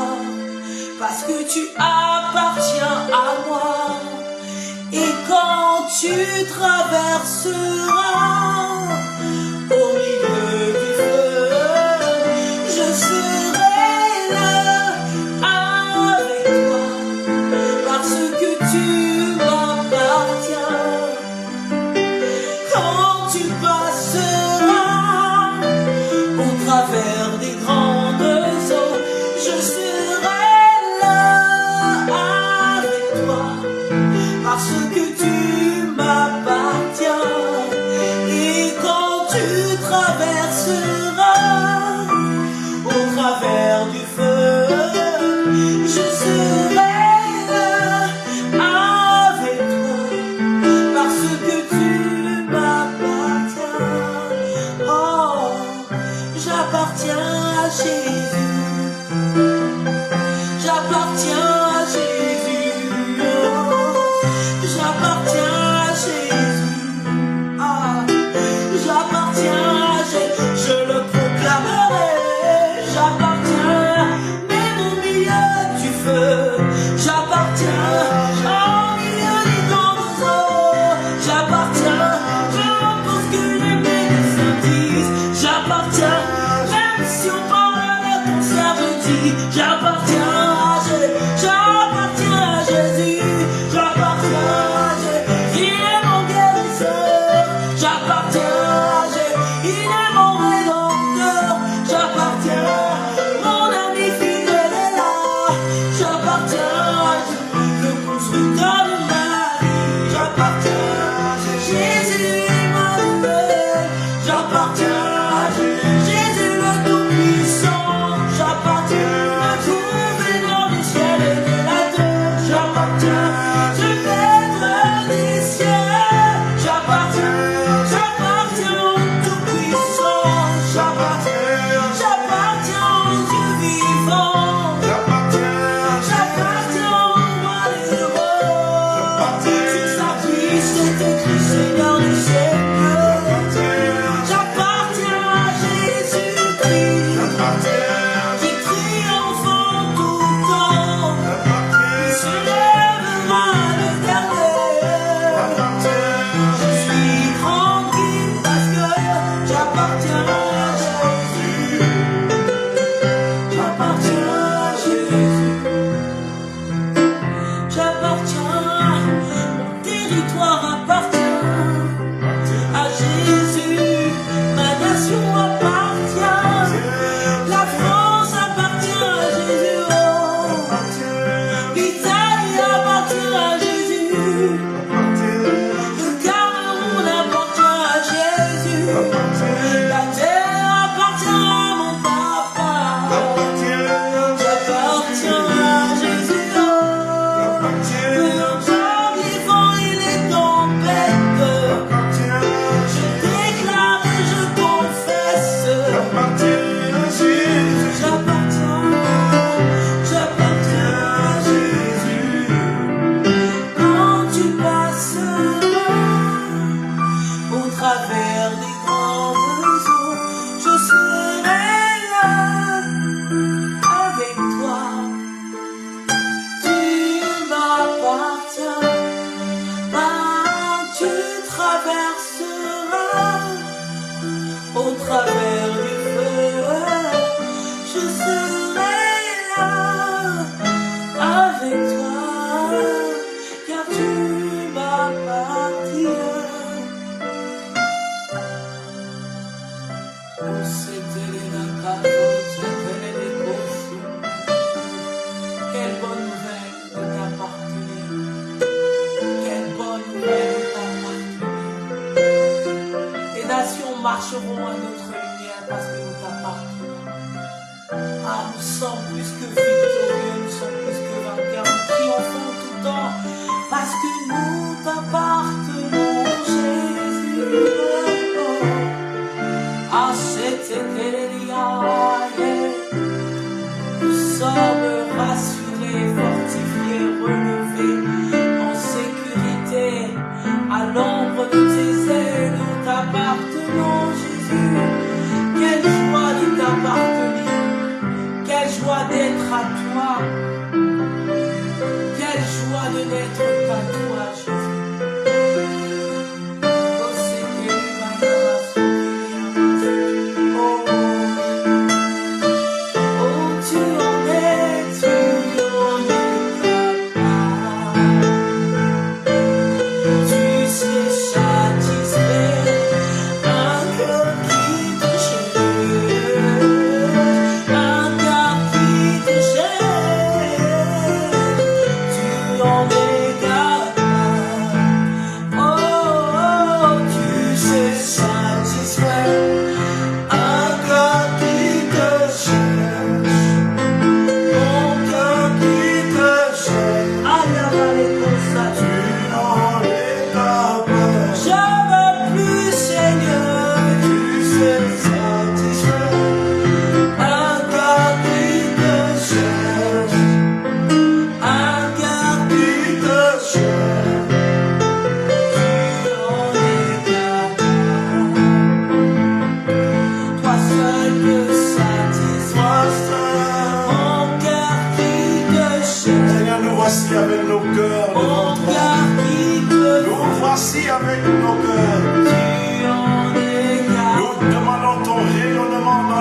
parce que tu appartiens à moi. Et quand tu traverseras au milieu du feu, je serai là avec toi, parce que tu m'appartiens. Quand tu passeras au travers des grandes eaux, je serai là avec toi, parce que tu m'appartiens. Et quand tu traverseras au travers du feu, je serai là avec toi, parce que tu m'appartiens. Oh, j'appartiens à Jésus, j'appartiens à Jésus, oh, j'appartiens à Jésus, ah, j'appartiens à Jésus, je le proclamerai, j'appartiens même au milieu du feu, j'appartiens au milieu des grandes eaux, j'appartiens, peu importe ce que les médecins disent, j'appartiens, même si on parle de cancer, je dis, j'appartiens à Jésus, j'appartiens à Jésus, j'appartiens à Jésus, il est mon guérisseur, j'appartiens à Jésus, il est mon rédempteur, j'appartiens, mon ami fidèle est là, j'appartiens à Jésus, le constructeur de ma vie, j'appartiens à Jésus, Emmanuel, j'appartiens à Jésus le Tout-Puissant, j'appartiens à tout venant du ciel et de la terre, j'appartiens, je maître des cieux, j'appartiens au Tout-Puissant, j'appartiens au Dieu vivant, j'appartiens au roi des rois, sur sa puce c'est écrit Seigneur du Seigneur, j'appartiens à Jésus-Christ, qui triomphe en tout temps, il se lèvera le dernier, je suis tranquille parce que j'appartiens à Jésus, j'appartiens à Jésus, j'appartiens, mon territoire appartient à Jésus, ma nation appartient, la France appartient à Jésus, oh, l'Italie appartient à Jésus, le Cameroun appartient à Jésus, la terre appartient à mon papa, j'appartiens à Jésus, oh, peu importe les vents et les tempêtes, je déclare et je confesse, j'appartiens à Jésus. Quand tu passeras au travers des grandes eaux, je serai là avec toi. Tu m'appartiens, quand tu traverseras au travers du feu, je serai là avec toi, car tu m'appartiens. Oh, c'était les nakatos, c'était les cochons. Quelle bonne nouvelle de t'appartenir, quelle bonne nouvelle de t'appartenir. Les nations marcheront à notre lumière parce que nous t'appartenons. Ah, nous sommes plus que victorieux, nous sommes plus que vainqueurs, nous triomphons tout le temps parce que nous t'appartenons, Jésus. Ah, c'était nous sommes rassurés, fortifiés, relevés en sécurité à l'ombre de tes ailes, nous t'appartenons.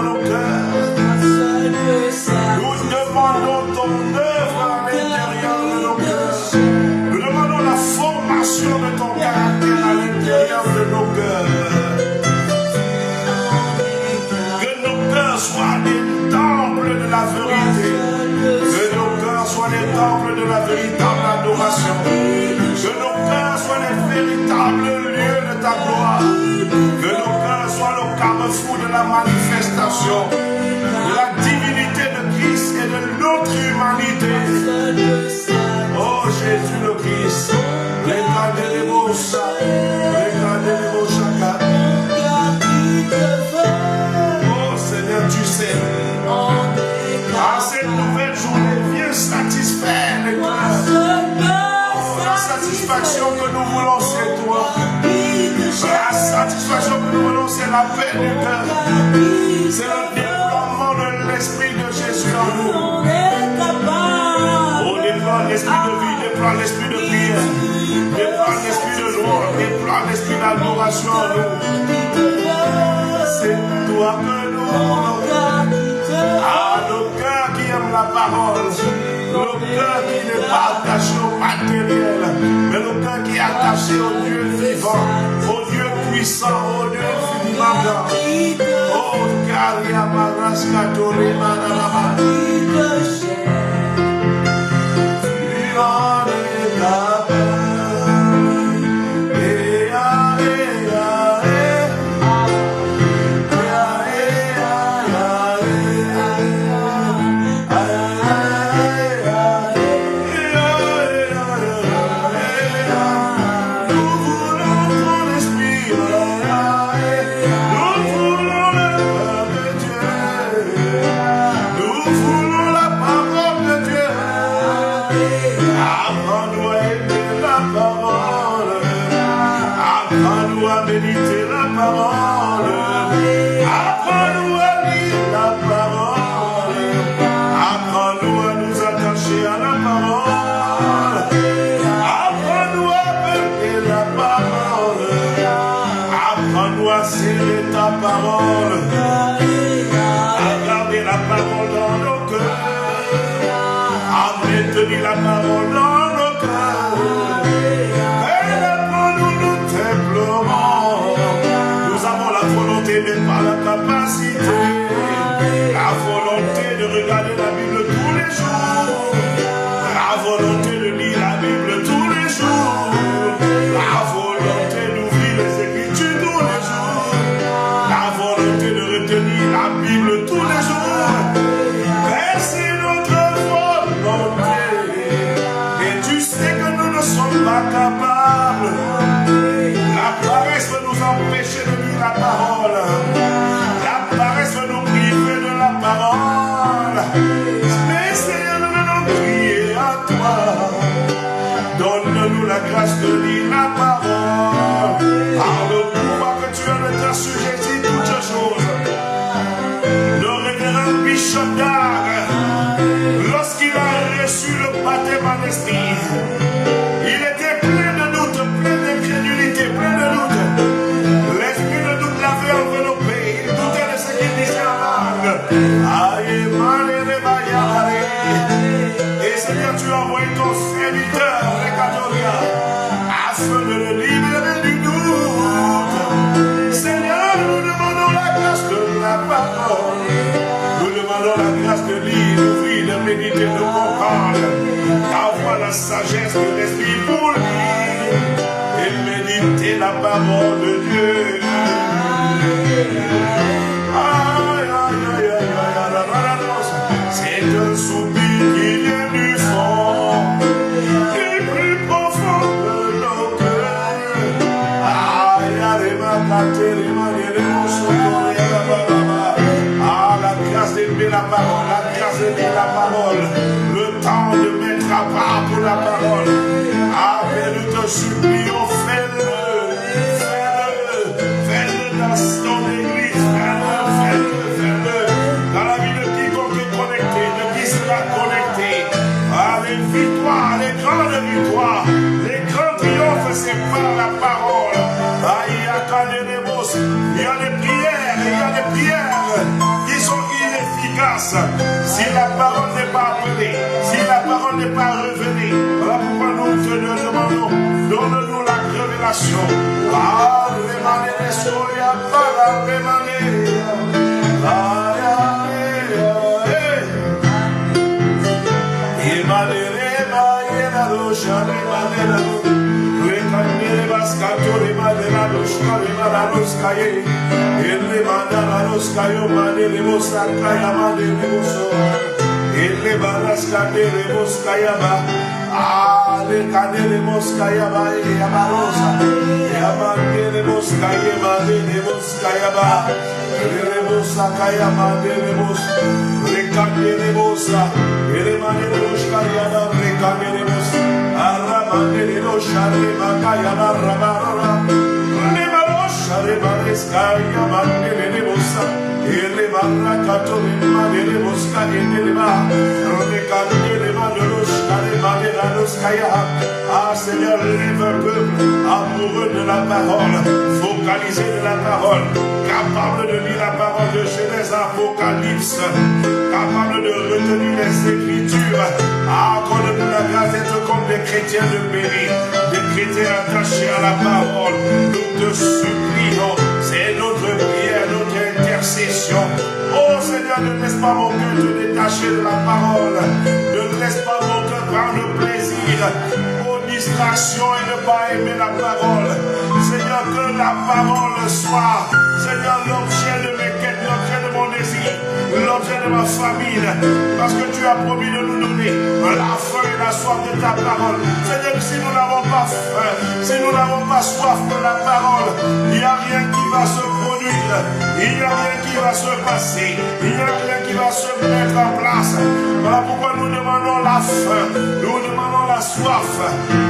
nos cœurs. Nous demandons ton œuvre à l'intérieur de nos cœurs. Nous demandons la formation de ton caractère à l'intérieur de nos cœurs. Que nos cœurs soient des temples de la vérité. Que nos cœurs soient des temples de la véritable adoration. Que nos cœurs soient les véritables lieux de ta gloire. Que nos cœurs soient le carrefour de la manifestation de la divinité de Christ et de notre humanité. Oh Jésus le Christ, oh Seigneur, tu sais, à cette nouvelle journée, viens satisfaire les cœurs. Oh, la satisfaction que nous voulons, c'est toi. La satisfaction que nous voulons, c'est la paix du cœur. C'est le déploiement de l'Esprit de Jésus en nous. Oh, déploie l'Esprit de vie, déploie l'Esprit de prière, déploie l'Esprit de louange, déploie l'Esprit d'adoration en nous. C'est toi que nous voulons. Ah, le cœur qui aime la parole, le cœur qui n'est pas attaché au matériel, mais le cœur qui est attaché au Dieu vivant, au Dieu puissant, au Dieu infiniment grand. Oh, Karia Maraskatori Manalama. Tu en es capable. Apprends-nous à méditer la parole. Apprends-nous à lire la parole. Apprends-nous à nous attacher à la parole. Apprends-nous à aimer la parole. Apprends-nous à serrer ta parole. À garder la parole dans nos cœurs. À maintenir la parole dans nos cœurs. Nous avons la volonté mais pas la capacité. La volonté de regarder la Bible tous les jours. La volonté de lire la Bible tous les jours. La volonté d'ouvrir les Écritures tous les jours. La volonté de retenir la Bible tous les jours. Mais c'est notre volonté. Et tu sais que nous ne sommes pas capables. La paresse veut nous empêcher de lire la parole. La paresse veut nous priver de la parole. Mais Seigneur, nous venons crier à toi. Donne-nous la grâce de lire la parole. Par le pouvoir que tu as de t'assujettir toutes choses. Le révérend Bishop Dag, lorsqu'il a reçu le baptême en esprit, il était plein de doutes, plein d'incrédulité, plein de doutes. L'esprit de doute l'avait enveloppé. Il doutait de ce qu'il disait en langue. Et Seigneur, tu as envoyé ton serviteur, Rekatoria, afin de le libérer du doute. Seigneur, nous demandons la grâce de la parole. Nous demandons la grâce de lire, d'ouvrir, de méditer, de comprendre. Avoir la sagesse de l'esprit pour lire et méditer la parole de Dieu. C'est un soupir qui vient du fond, du plus profond de nos cœurs. La grâce d'aimer la parole, la grâce d'aimer la parole, le temps de mettre à part pour la parole. Mais nous te supplions, fais-le, fais-le dans ton église, fais-le, dans la vie de quiconque est connecté, de qui sera connecté. Les victoires, les grandes victoires, les grands triomphes, c'est par la parole. Il y a des prières, grâce. Si la parole n'est pas appelée, si la parole n'est pas revenue, voilà pourquoi nous te le demandons. Donne-nous la révélation. Ah, remane les soya, para remane. Ah Seigneur, lève un peuple amoureux de la parole, focalisé de la parole, capable de lire la parole de Genèse à Apocalypse, capable de retenir les Écritures. Ah, accorde-nous la grâce d'être comme des chrétiens de Péry, des chrétiens attachés à la parole. Nous te supplions, c'est notre prière, notre intercession. Oh Seigneur, ne laisse pas mon cœur te détacher de la parole. Ne laisse pas mon cœur prendre plaisir aux distractions et ne pas aimer la parole. Seigneur, que la parole soit, Seigneur, l'objet de mes quêtes, l'objet de mon désir, l'objet de ma famine. Parce que tu as promis de nous donner la faim et la soif de ta parole. Seigneur, si nous n'avons pas faim, si nous n'avons pas soif de la parole, il n'y a rien qui va se produire. Il n'y a rien qui va se passer. Il n'y a rien qui va se mettre en place. Voilà pourquoi nous demandons la faim. Nous demandons la soif.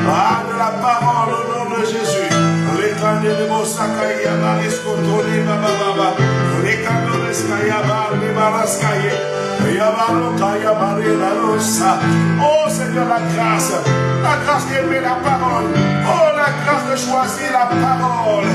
Ah, de la parole au nom de Jésus. Les candelemos sakayaba, les scotoli bababa, les candeles kayaba, les baraskaye, yabalo kayaba, la rosa. Oh Seigneur, la grâce d'aimer la parole. Oh, la grâce de choisir la parole.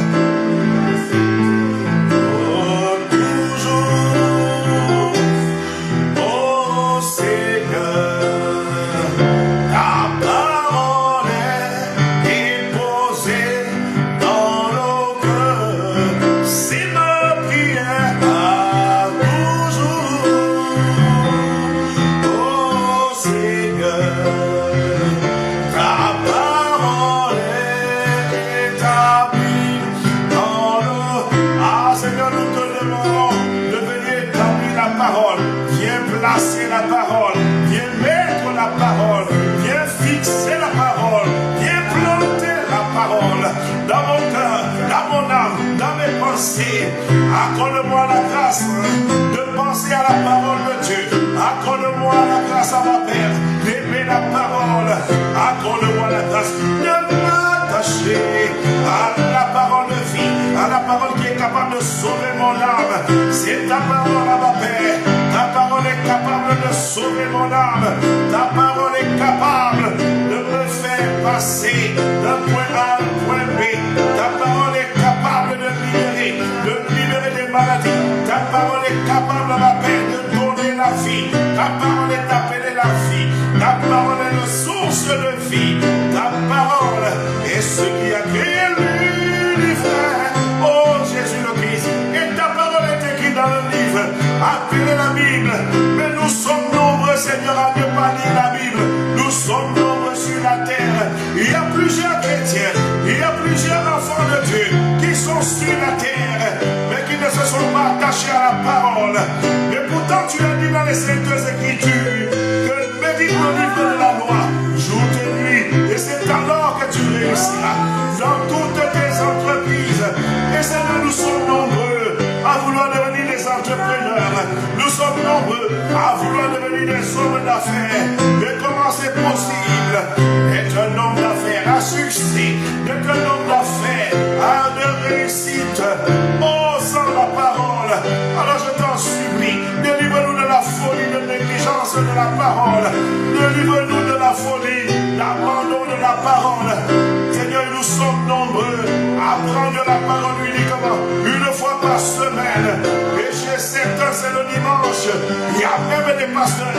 Placer la parole, viens mettre la parole, viens fixer la parole, viens planter la parole dans mon cœur, dans mon âme, dans mes pensées. Accorde-moi la grâce de penser à la parole de Dieu. Accorde-moi la grâce à ma Père d'aimer la parole. Accorde-moi la grâce de m'attacher à la parole de vie, à la parole qui est capable de sauver mon âme. C'est ta parole à ma Père. Ta parole est capable de sauver mon âme. Ta parole est capable de me faire passer d'un point A à un point B. Ta parole est capable de libérer des maladies. Ta parole est capable, ma Père, de donner la vie. Ta parole est appelée la vie. Ta parole est la source de vie. Ta parole est ce qui a créé l'univers. Oh Jésus le Christ. Et ta parole est écrite dans le livre appelé la Bible. Mais nous sommes nombreux, Seigneur, à ne pas lire la Bible. Nous sommes nombreux sur la terre. Il y a plusieurs chrétiens, il y a plusieurs enfants de Dieu qui sont sur la terre, mais qui ne se sont pas attachés à la parole. Et pourtant, tu as dit dans les Saintes Écritures que médite le livre de la loi, jour et nuit, et c'est alors que tu réussiras dans toutes tes entreprises. Et Seigneur, nous sommes nombreux à vouloir devenir des entrepreneurs. Nous sommes nombreux à vouloir devenir des hommes d'affaires. Mais comment c'est possible d'être un homme d'affaires à succès, d'être un homme d'affaires à de réussite, oh, sans la parole? Alors je t'en supplie, délivre-nous de la folie de négligence de la parole. Délivre-nous de la folie d'abandon de la parole. Seigneur, nous sommes nombreux à prendre la parole uniquement une fois par semaine. Et j'essaie certains c'est le dimanche. Il y a même des pasteurs.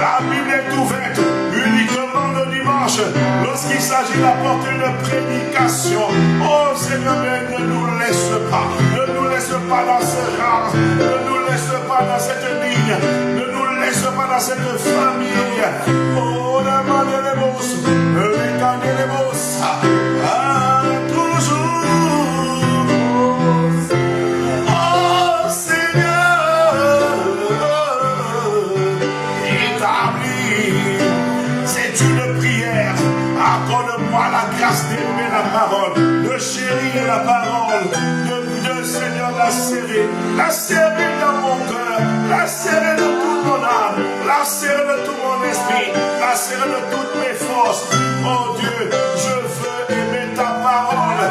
La Bible est ouverte uniquement le dimanche. Lorsqu'il s'agit d'apporter une prédication. Oh Seigneur, mais ne nous laisse pas. Ne nous laisse pas dans ce genre. Ne nous laisse pas dans cette ligne. Ne nous laisse pas dans cette famille. Oh, la main de l'ébos. Le camp de l'ébos. Toujours. Oh Seigneur, établis. C'est une prière. Accorde-moi la grâce d'aimer la parole, de chérir la parole, de Seigneur la serrer dans mon cœur, la serrer de toute mon âme, la serrer de tout mon esprit, la serrer de toutes mes forces. Oh Dieu, je veux aimer ta parole.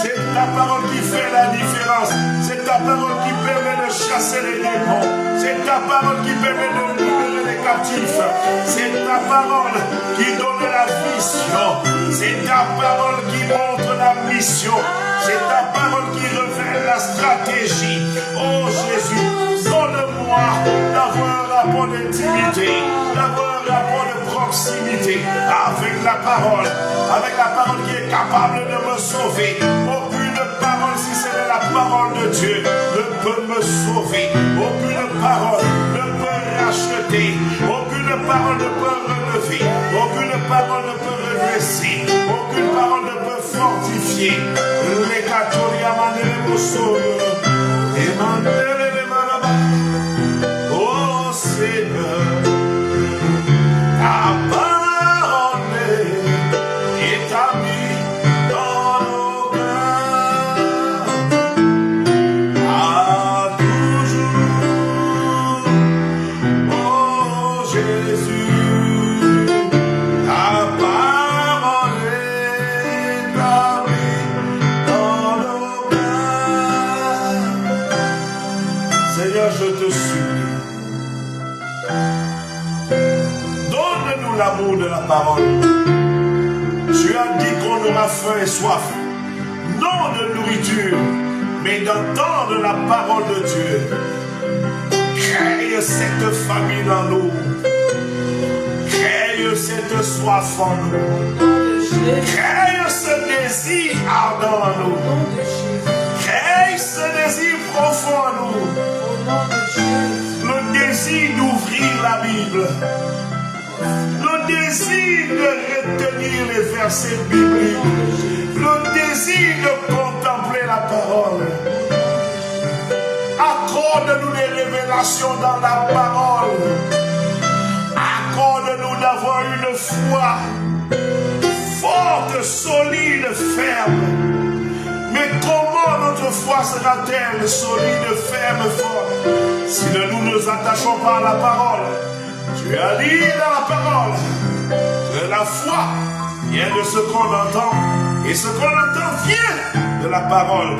C'est ta parole qui fait la différence. C'est ta parole qui permet de chasser les démons. C'est ta parole qui permet de libérer les captifs. C'est ta parole qui donne la vision. C'est ta parole qui montre la mission. C'est ta parole qui révèle la stratégie. Oh Jésus, donne-moi d'avoir un rapport d'intimité, d'avoir un rapport de proximité avec la parole qui est capable de me sauver. Aucune parole, si ce n'est la parole de Dieu, ne peut me sauver. Aucune parole ne peut racheter. Aucune parole ne peut relever. Aucune parole ne peut redresser. Aucune parole ne peut fortifier. Les catholiques mandent les oh Seigneur, ta parole est établie dans nos cœurs à toujours. Oh Jésus, ta parole est établie dans nos cœurs. Seigneur, je te supplie. Donne-nous l'amour de la parole. Tu as dit qu'on aura faim et soif, non de nourriture, mais d'entendre la parole de Dieu. Crée cette famille en nous. Crée cette soif en nous. Crée ce désir ardent en nous. Crée ce désir profond en nous. Le désir d'ouvrir la Bible. Le désir de retenir les versets bibliques. Le désir de contempler la parole. Accorde-nous les révélations dans la parole. Accorde-nous d'avoir une foi forte, solide, ferme. Mais comment notre foi sera-t-elle solide, ferme, forte si nous ne nous attachons pas à la parole? Tu as dit dans la parole que la foi vient de ce qu'on entend et ce qu'on entend vient de la parole.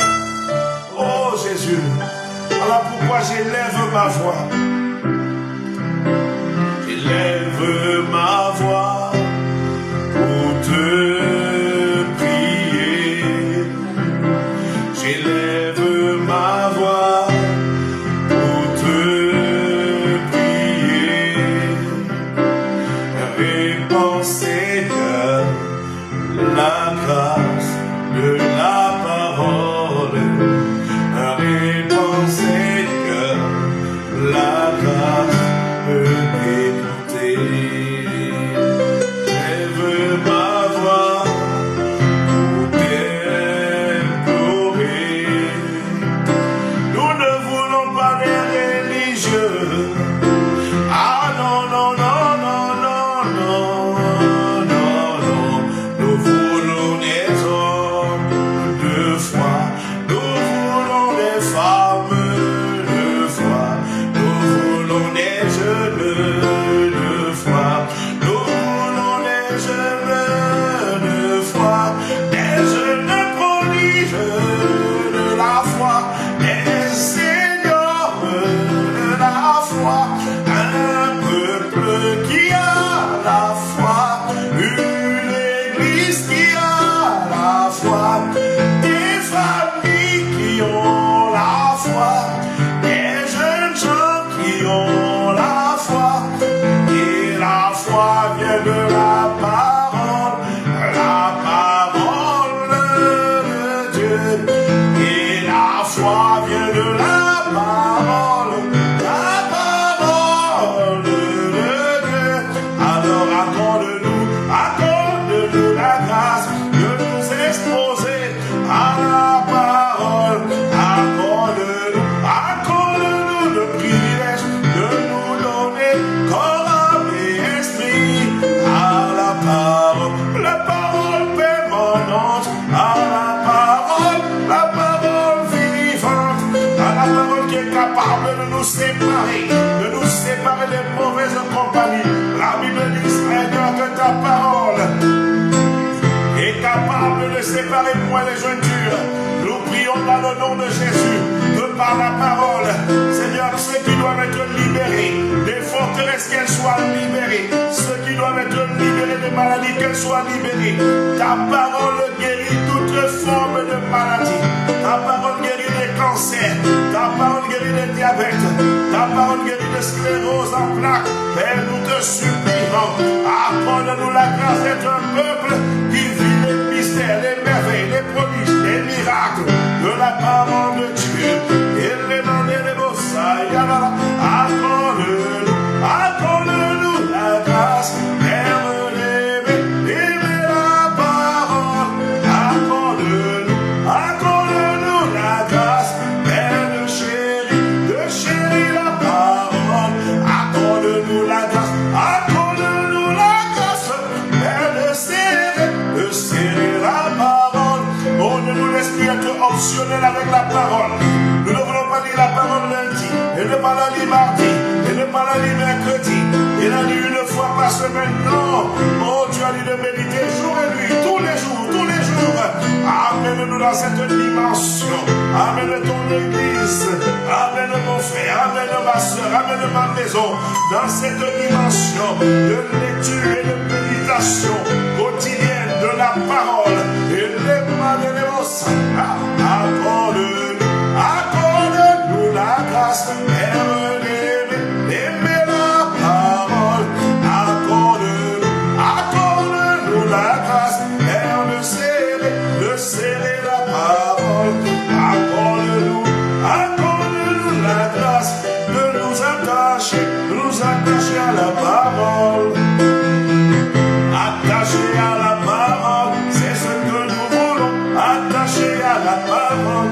Oh Jésus, voilà pourquoi j'élève ma voix. J'élève ma voix pour te prier. J'élève ma voix pour te prier. Réponds Seigneur la grâce de la parole. Réponds Seigneur la nous séparer des mauvaises compagnies. La Bible dit, Seigneur, que ta parole est capable de séparer moi les jointures. Nous prions dans le nom de Jésus, que par la parole, Seigneur, ceux qui doivent être libérés des forteresses, qu'elles soient libérées. Ceux qui doivent être libérés des maladies, qu'elles soient libérées. Ta parole guérit toute forme de maladie. Ta parole guérit des cancers. Ta parole guérit des diabètes. Ta parole guérit des scléroses en plaques. Père, nous te supplions, accorde-nous la grâce d'être un peuple qui vit les mystères, les merveilles, les prodiges, les miracles de la parole de Dieu. Et les mandés les accorde-nous la grâce, Père aimé, aimer la parole. Accorde-nous la grâce, Père de chérir la parole. Accorde-nous la grâce, Père de serrer la parole. Oh, ne nous laisse plus être optionnel avec la parole. Nous ne voulons pas lire la parole lundi, et ne pas la lire mardi, et ne pas la lire mercredi, et la lire une fois par semaine. Non, oh, tu as dit de méditer jour et nuit, tous les jours. Amène-nous dans cette dimension. Amène ton église. Amène mon frère, amène ma soeur, amène ma maison dans cette dimension de lecture et de méditation quotidienne de la parole. Et les malévols, accorde-nous la grâce, Père aimé, aimer la parole. Accorde-nous la grâce, Père de serrer la parole. Accorde-nous la grâce de nous attacher à la parole. Attacher à la parole, c'est ce que nous voulons. Attacher à la parole.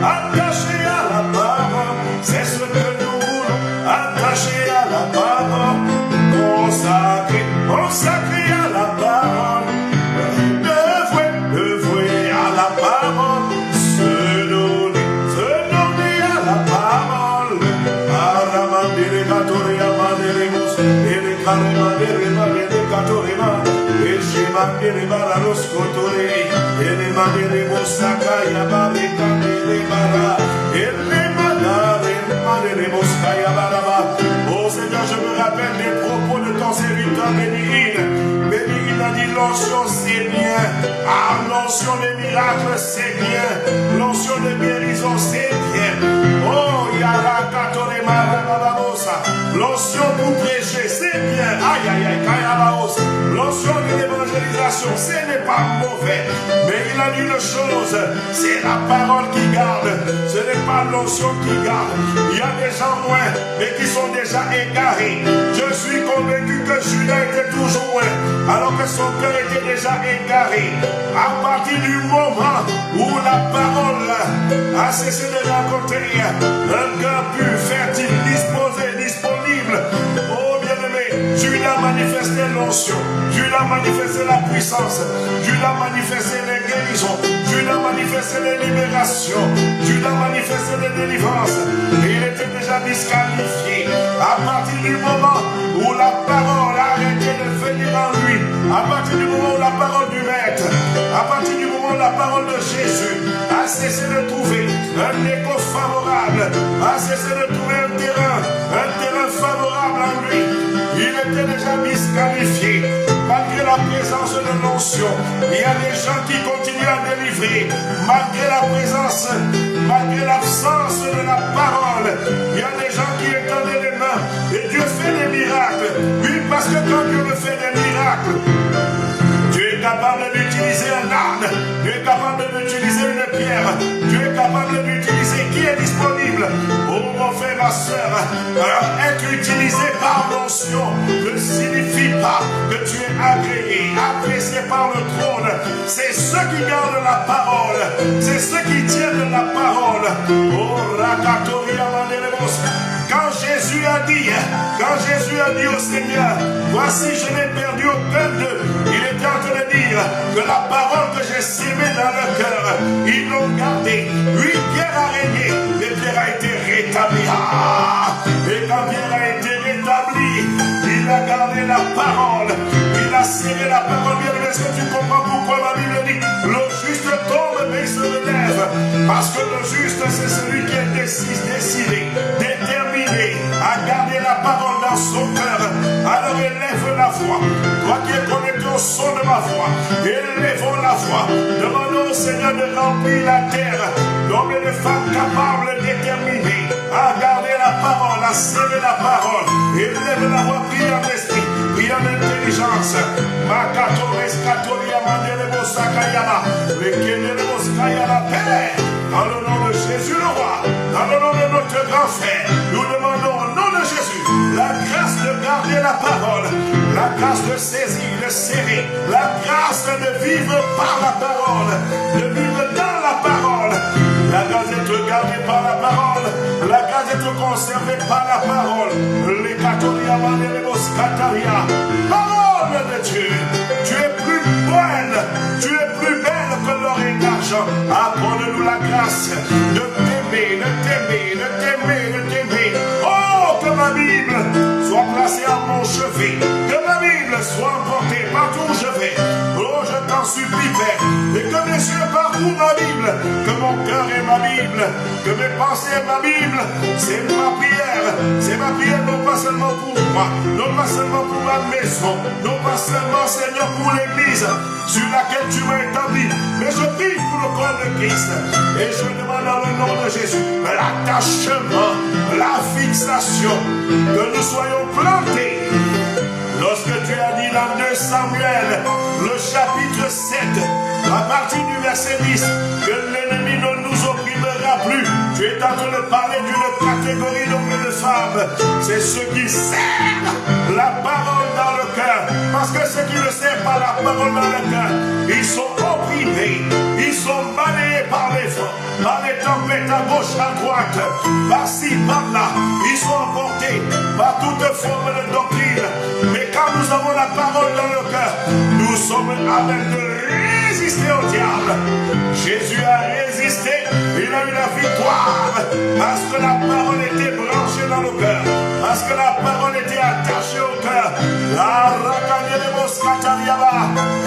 Attacher à la parole, c'est ce que nous voulons. Attacher à la parole. Consacré à la parole. Devouer à la parole. Se donner à la parole. Aramandere katoria mandere mus. Ele karemandere mandere katorema. Eshemandere baralos kotore. Ele mandere mosaka yabare kandere bara. Ele mandere moskaya baraba. Oh Seigneur, je me rappelle des propos de ton serviteur Béni-In. Béni-In a dit l'onction c'est bien. Ah, l'onction des miracles c'est bien. L'onction de guérison c'est bien. Oh, yara katorema rababosa. L'onction pour prêcher c'est bien. Aïe aïe aïe, kayabaos. L'onction de l'évangélisation ce n'est pas mauvais. Mais il a dit une chose, c'est la parole qui garde. Ce n'est pas l'onction qui garde. Il y a des gens loin, mais qui sont déjà égarés. Je suis convaincu que Judas était toujours loin, alors que son cœur était déjà égaré. À partir du moment où la parole a cessé de rencontrer un cœur pur, fertile, disposé, disponible. Oh bien-aimé, Judas manifestait l'onction, Judas manifestait la puissance, Judas manifestait les guérisons, Judas manifestait les libérations, Judas manifestait les délivrances. Et il était déjà disqualifié. À partir du moment où la parole a arrêté de venir en lui, à partir du moment où la parole du Maître, à partir du moment où la parole de Jésus a cessé de trouver un écho favorable, a cessé de trouver un terrain favorable en lui, il était déjà disqualifié. Malgré la présence de l'onction, il y a des gens qui continuent à délivrer. Malgré la présence, malgré l'absence de la parole, il y a des gens qui étendent les mains et Dieu fait des miracles. Oui, parce que quand Dieu me fait des miracles, Dieu est capable d'utiliser un âne, Dieu est capable d'utiliser une pierre, Dieu est capable d'utiliser qui est disponible. Oh mon frère, ma soeur, être utilisé par l'onction ne signifie pas que tu es agréé, apprécié par le trône. C'est ceux qui gardent la parole, c'est ceux qui tiennent la parole. Oh, Rakatoria Mandelemos. Quand Jésus Jésus a dit au Seigneur, voici je n'ai perdu aucun d'eux. Il était en train de dire que la parole que j'ai sémée dans leur cœur, ils l'ont gardée. Oui, Pierre a régné, mais Pierre a été rétabli. Et quand Pierre a été rétabli, il a gardé la parole. Il a serré la parole. Bien, est-ce que tu comprends pourquoi la Bible dit le juste tombe mais il se relève? Parce que le juste, c'est celui qui est décidé, déterminé à garder la parole dans son cœur. Alors élève la voix. Toi qui es connecté au son de ma voix, élèvons la voix. Demandons au Seigneur de remplir la terre d'hommes et de femmes capables, déterminés à garder la parole, à serrer la parole. Élève la voix, prie en esprit, prie en intelligence. Dans le nom de Jésus le roi, dans le nom de notre grand frère, nous demandons au nom de Jésus la grâce de garder la parole, la grâce de saisir, de serrer, la grâce de vivre par la parole, de vivre dans la parole, la grâce d'être gardée par la parole, la grâce d'être conservée par la parole. Les catholiques, les moscataria, parole de Dieu, tu es plus bonne, tu es plus belle que l'or et l'argent. Accorde-nous la grâce de t'aimer, de t'aimer, de t'aimer, de t'aimer. Oh, que ma Bible soit placée à mon chevet, que ma Bible soit emportée partout où je vais. Oh, je t'en supplie, Père, et que mes yeux parcourent ma Bible, que mon cœur est ma Bible, que mes pensées est ma Bible. C'est ma prière non pas seulement pour moi, non pas seulement pour ma maison, non pas seulement, Seigneur, pour l'église sur laquelle tu m'as établi, mais je prie pour le corps de Christ. Et je demande dans le nom de Jésus l'attachement, la fixation, que nous soyons plantés. Lorsque tu as dit dans 2 Samuel, le chapitre 7, à partir du verset 10, que l'ennemi ne nous opprimera plus, tu es en train de parler d'une catégorie d'hommes et de femmes. C'est ceux qui serrent la parole dans le cœur. Parce que ceux qui ne serrent pas la parole dans le cœur, ils sont opprimés, ils sont balayés par les vents, par les tempêtes à gauche, à droite, par-ci, par-là. Ils sont emportés par toute forme de doctrine. Mais quand nous avons la parole dans le cœur, nous sommes à même de résister au diable. Jésus a résisté, il a eu la victoire, parce que la parole était branchée dans le cœur, parce que la parole était attachée au cœur.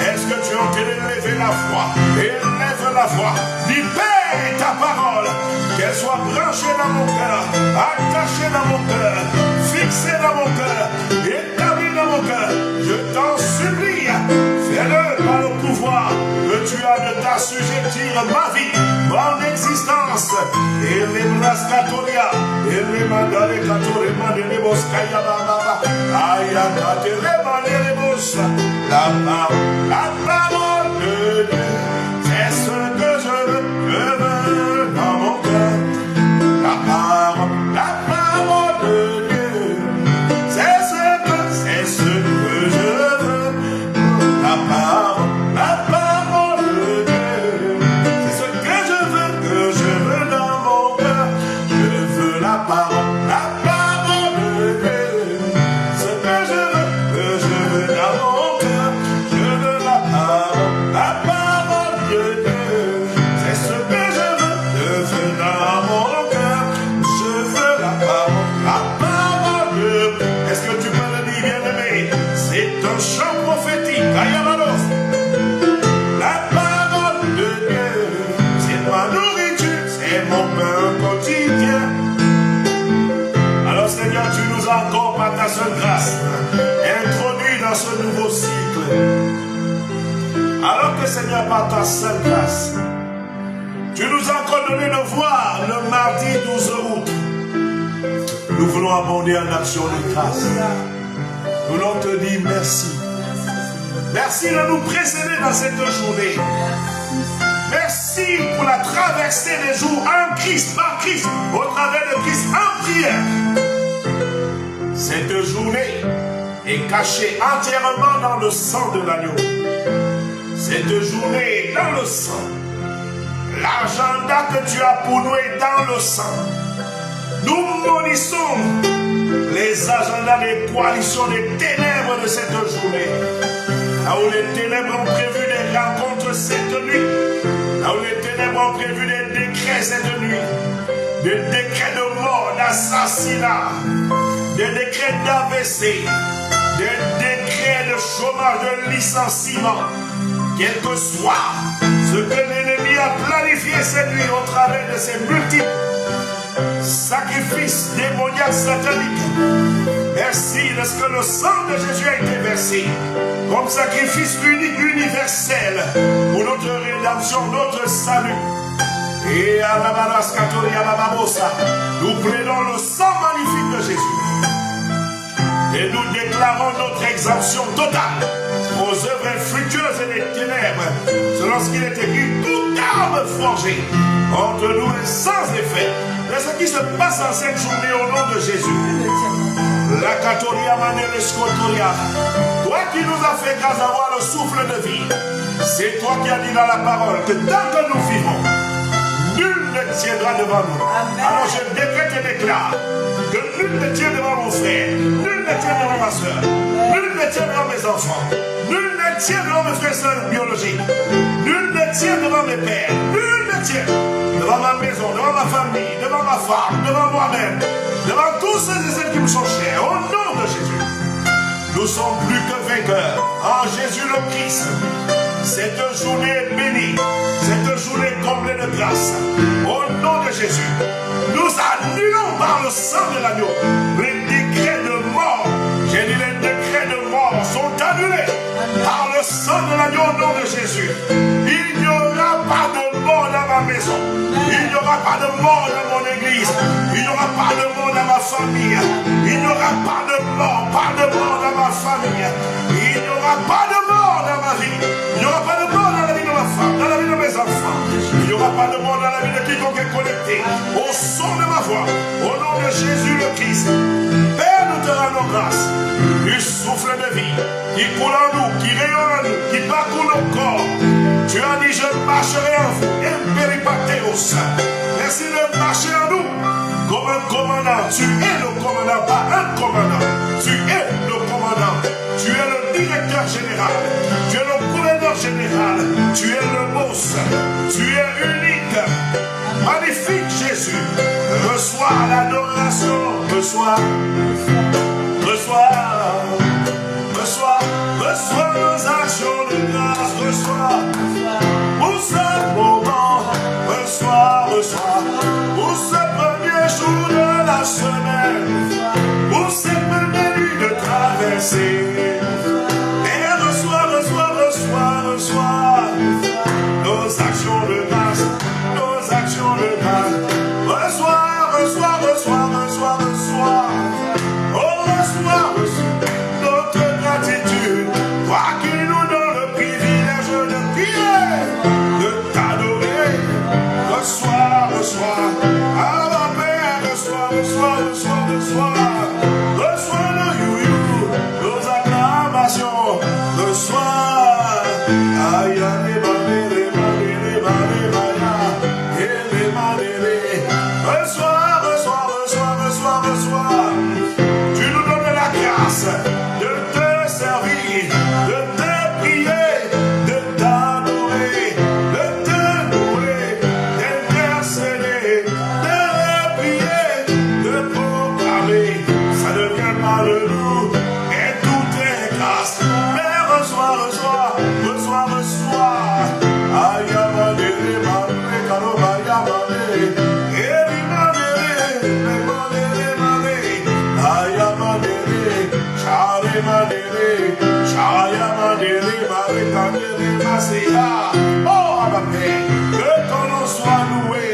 Est-ce que tu as élevé la foi? Élève la foi. Dis, Père, ta parole, qu'elle soit branchée dans mon cœur, attachée dans mon cœur, fixée dans mon cœur, établie dans mon cœur. Je t'en supplie, fais-le par le pouvoir que tu as de t'assujettir ma vie, mon existence. Et les brascatoria, et les mandales catorema de leboscaya baba, ayakate les lebos, la parole de Dieu, c'est ce que je veux dans mon cœur. La parole de Dieu, c'est ce que je veux. La parole de Dieu, c'est ce que je veux dans mon cœur. Je veux la parole de Dieu, ce que je veux dans mon cœur. Je veux la parole de Dieu, c'est ce que je veux dans mon cœur. Je veux la parole de Dieu. Est-ce que tu peux le dire, bien-aimé? C'est un chant prophétique. La parole de Dieu, c'est ma nourriture, c'est mon pain quotidien. Alors Seigneur, tu nous as encore par ta seule grâce introduit dans ce nouveau cycle. Alors que Seigneur, par ta seule grâce, tu nous as encore donné de voir le mardi 12 août. Nous voulons abonder en action de grâce. Nous voulons te dire merci. Merci de nous précéder dans cette journée. Merci pour la traversée des jours en Christ, par Christ, au travers de Christ, en prière. Cette journée est cachée entièrement dans le sang de l'agneau. Cette journée est dans le sang. L'agenda que tu as pour nous est dans le sang. Nous maudissons les agendas, les coalitions, les ténèbres de cette journée. Là où les ténèbres ont prévu des rencontres cette nuit. Là où les ténèbres ont prévu des décrets cette nuit. Des décrets de mort, d'assassinat. Des décrets d'AVC. Des décrets de chômage, de licenciement. Quel que soit ce que l'ennemi a planifié cette nuit au travers de ses multiples sacrifices démoniaques sataniques. Merci de ce que le sang de Jésus a été versé comme sacrifice unique, universel pour notre rédemption, notre salut. Et à la Baras Katoria Bababosa, nous plaidons le sang magnifique de Jésus. Et nous déclarons notre exemption totale aux œuvres infructueuses et des ténèbres, selon ce qu'il est écrit, toute arme forgée entre nous est sans effet. C'est ce qui se passe en cette journée au nom de Jésus. La Katoria Manele Skotoria, toi qui nous as fait grâce d'avoir le souffle de vie, c'est toi qui as dit dans la parole que tant que nous vivons, nul ne tiendra devant nous. Amen. Alors je décrète et déclare que nul ne tient devant mon frère, nul ne tient devant ma soeur, nul ne tient devant mes enfants, nul ne tient devant mes frères et sœurs biologiques, nul ne tient devant mes pères, nul ne tient devant ma maison, devant ma famille, devant ma femme, devant moi-même, devant tous ceux et celles qui me sont chers, au nom de Jésus. Nous sommes plus que vainqueurs en Jésus le Christ. Cette journée est bénie, cette journée est comblée de grâce. Au nom de Jésus, nous annulons par le sang de l'agneau les décrets de mort. J'ai dit les décrets de mort sont annulés par le sang de l'agneau au nom de Jésus. Il n'y aura pas de mort dans ma maison. Il n'y aura pas de mort dans mon église. Il n'y aura pas de mort dans ma famille. Il n'y aura pas de mort dans ma famille. Il n'y aura pas de mort dans ma vie. Il n'y aura pas de mort dans la vie de ma femme, dans la vie de mes enfants. Il n'y aura pas de mort dans la vie de quiconque est connecté au son de ma voix. Au nom de Jésus le Christ. Père, nous te rendons grâce du souffle de vie qui coule en nous, qui rayonne en nous, qui parcourt nos corps. Tu as dit, je marcherai en vous, impéripatéos. Merci de marcher en nous comme un commandant. Tu es le commandant, pas un commandant. Tu es le commandant. Tu es le directeur général. Tu es le gouverneur général. Tu es le boss. Tu es unique. Magnifique Jésus. Reçois l'adoration. Reçois. Reçois nos actions de grâce. Reçois. Pour ce moment. Reçois. Pour ce premier jour de la semaine. Pour ces premières nuits de traversée. Et reçois nos actions de grâce, nos actions de grâce. Reçois. Oh, reçois notre gratitude. Toi qui nous donnes le privilège de prier, de t'adorer. Reçois. Ah, ma Père, reçois. Reçois nos you, nos acclamations. Reçois. Aïe, reçois. Tu nous donnes la grâce de te servir, de te prier, de t'adorer, de te louer, d'intercéder, de reprier, de proclamer. Ça devient pas de nous et tout est grâce. Mais reçois. Aïe, oh, ma Père, que ton nom soit loué,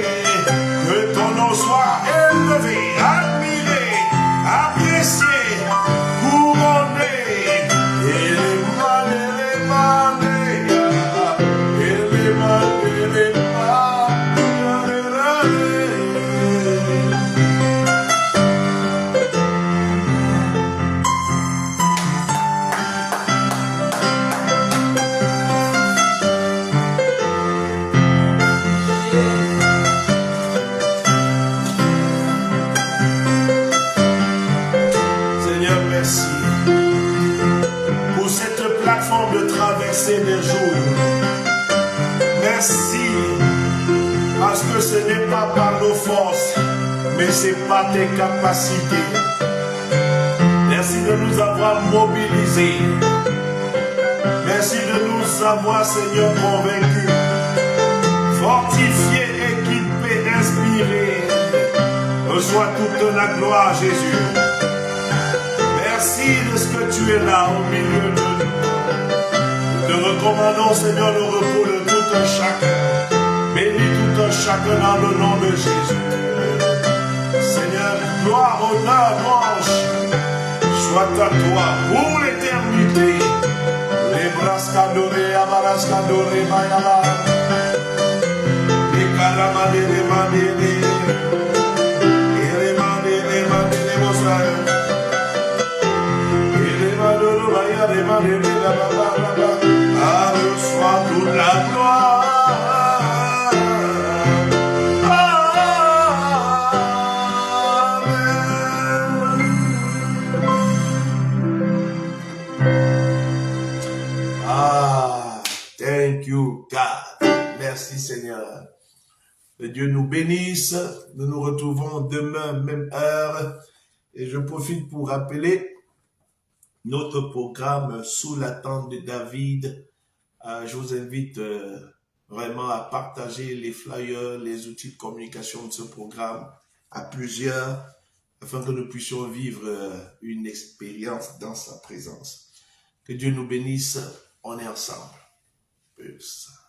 que ton nom soit élevé, admiré, apprécié, c'est pas tes capacités. Merci de nous avoir mobilisés. Merci de nous avoir, Seigneur, convaincus, fortifiés, équipés, inspirés. Reçois toute la gloire, Jésus. Merci de ce que tu es là au milieu de nous. Nous te recommandons, Seigneur, le repos de tout un chacun. Bénis tout un chacun dans le nom de Jésus. Seigneur, gloire, honneur, louange soit à toi pour l'éternité. Les brascadorés, abarascadorés, mayala. Les caramades, les mandés, les mandés, les mandés, les mosaïs. Et les mandés, les mandés, ah, reçois toute la gloire. Thank you, God. Merci, Seigneur. Que Dieu nous bénisse. Nous nous retrouvons demain, même heure. Et je profite pour rappeler notre programme Sous la tente de David. Je vous invite vraiment à partager les flyers, les outils de communication de ce programme à plusieurs, afin que nous puissions vivre une expérience dans sa présence. Que Dieu nous bénisse. On est ensemble. Peace.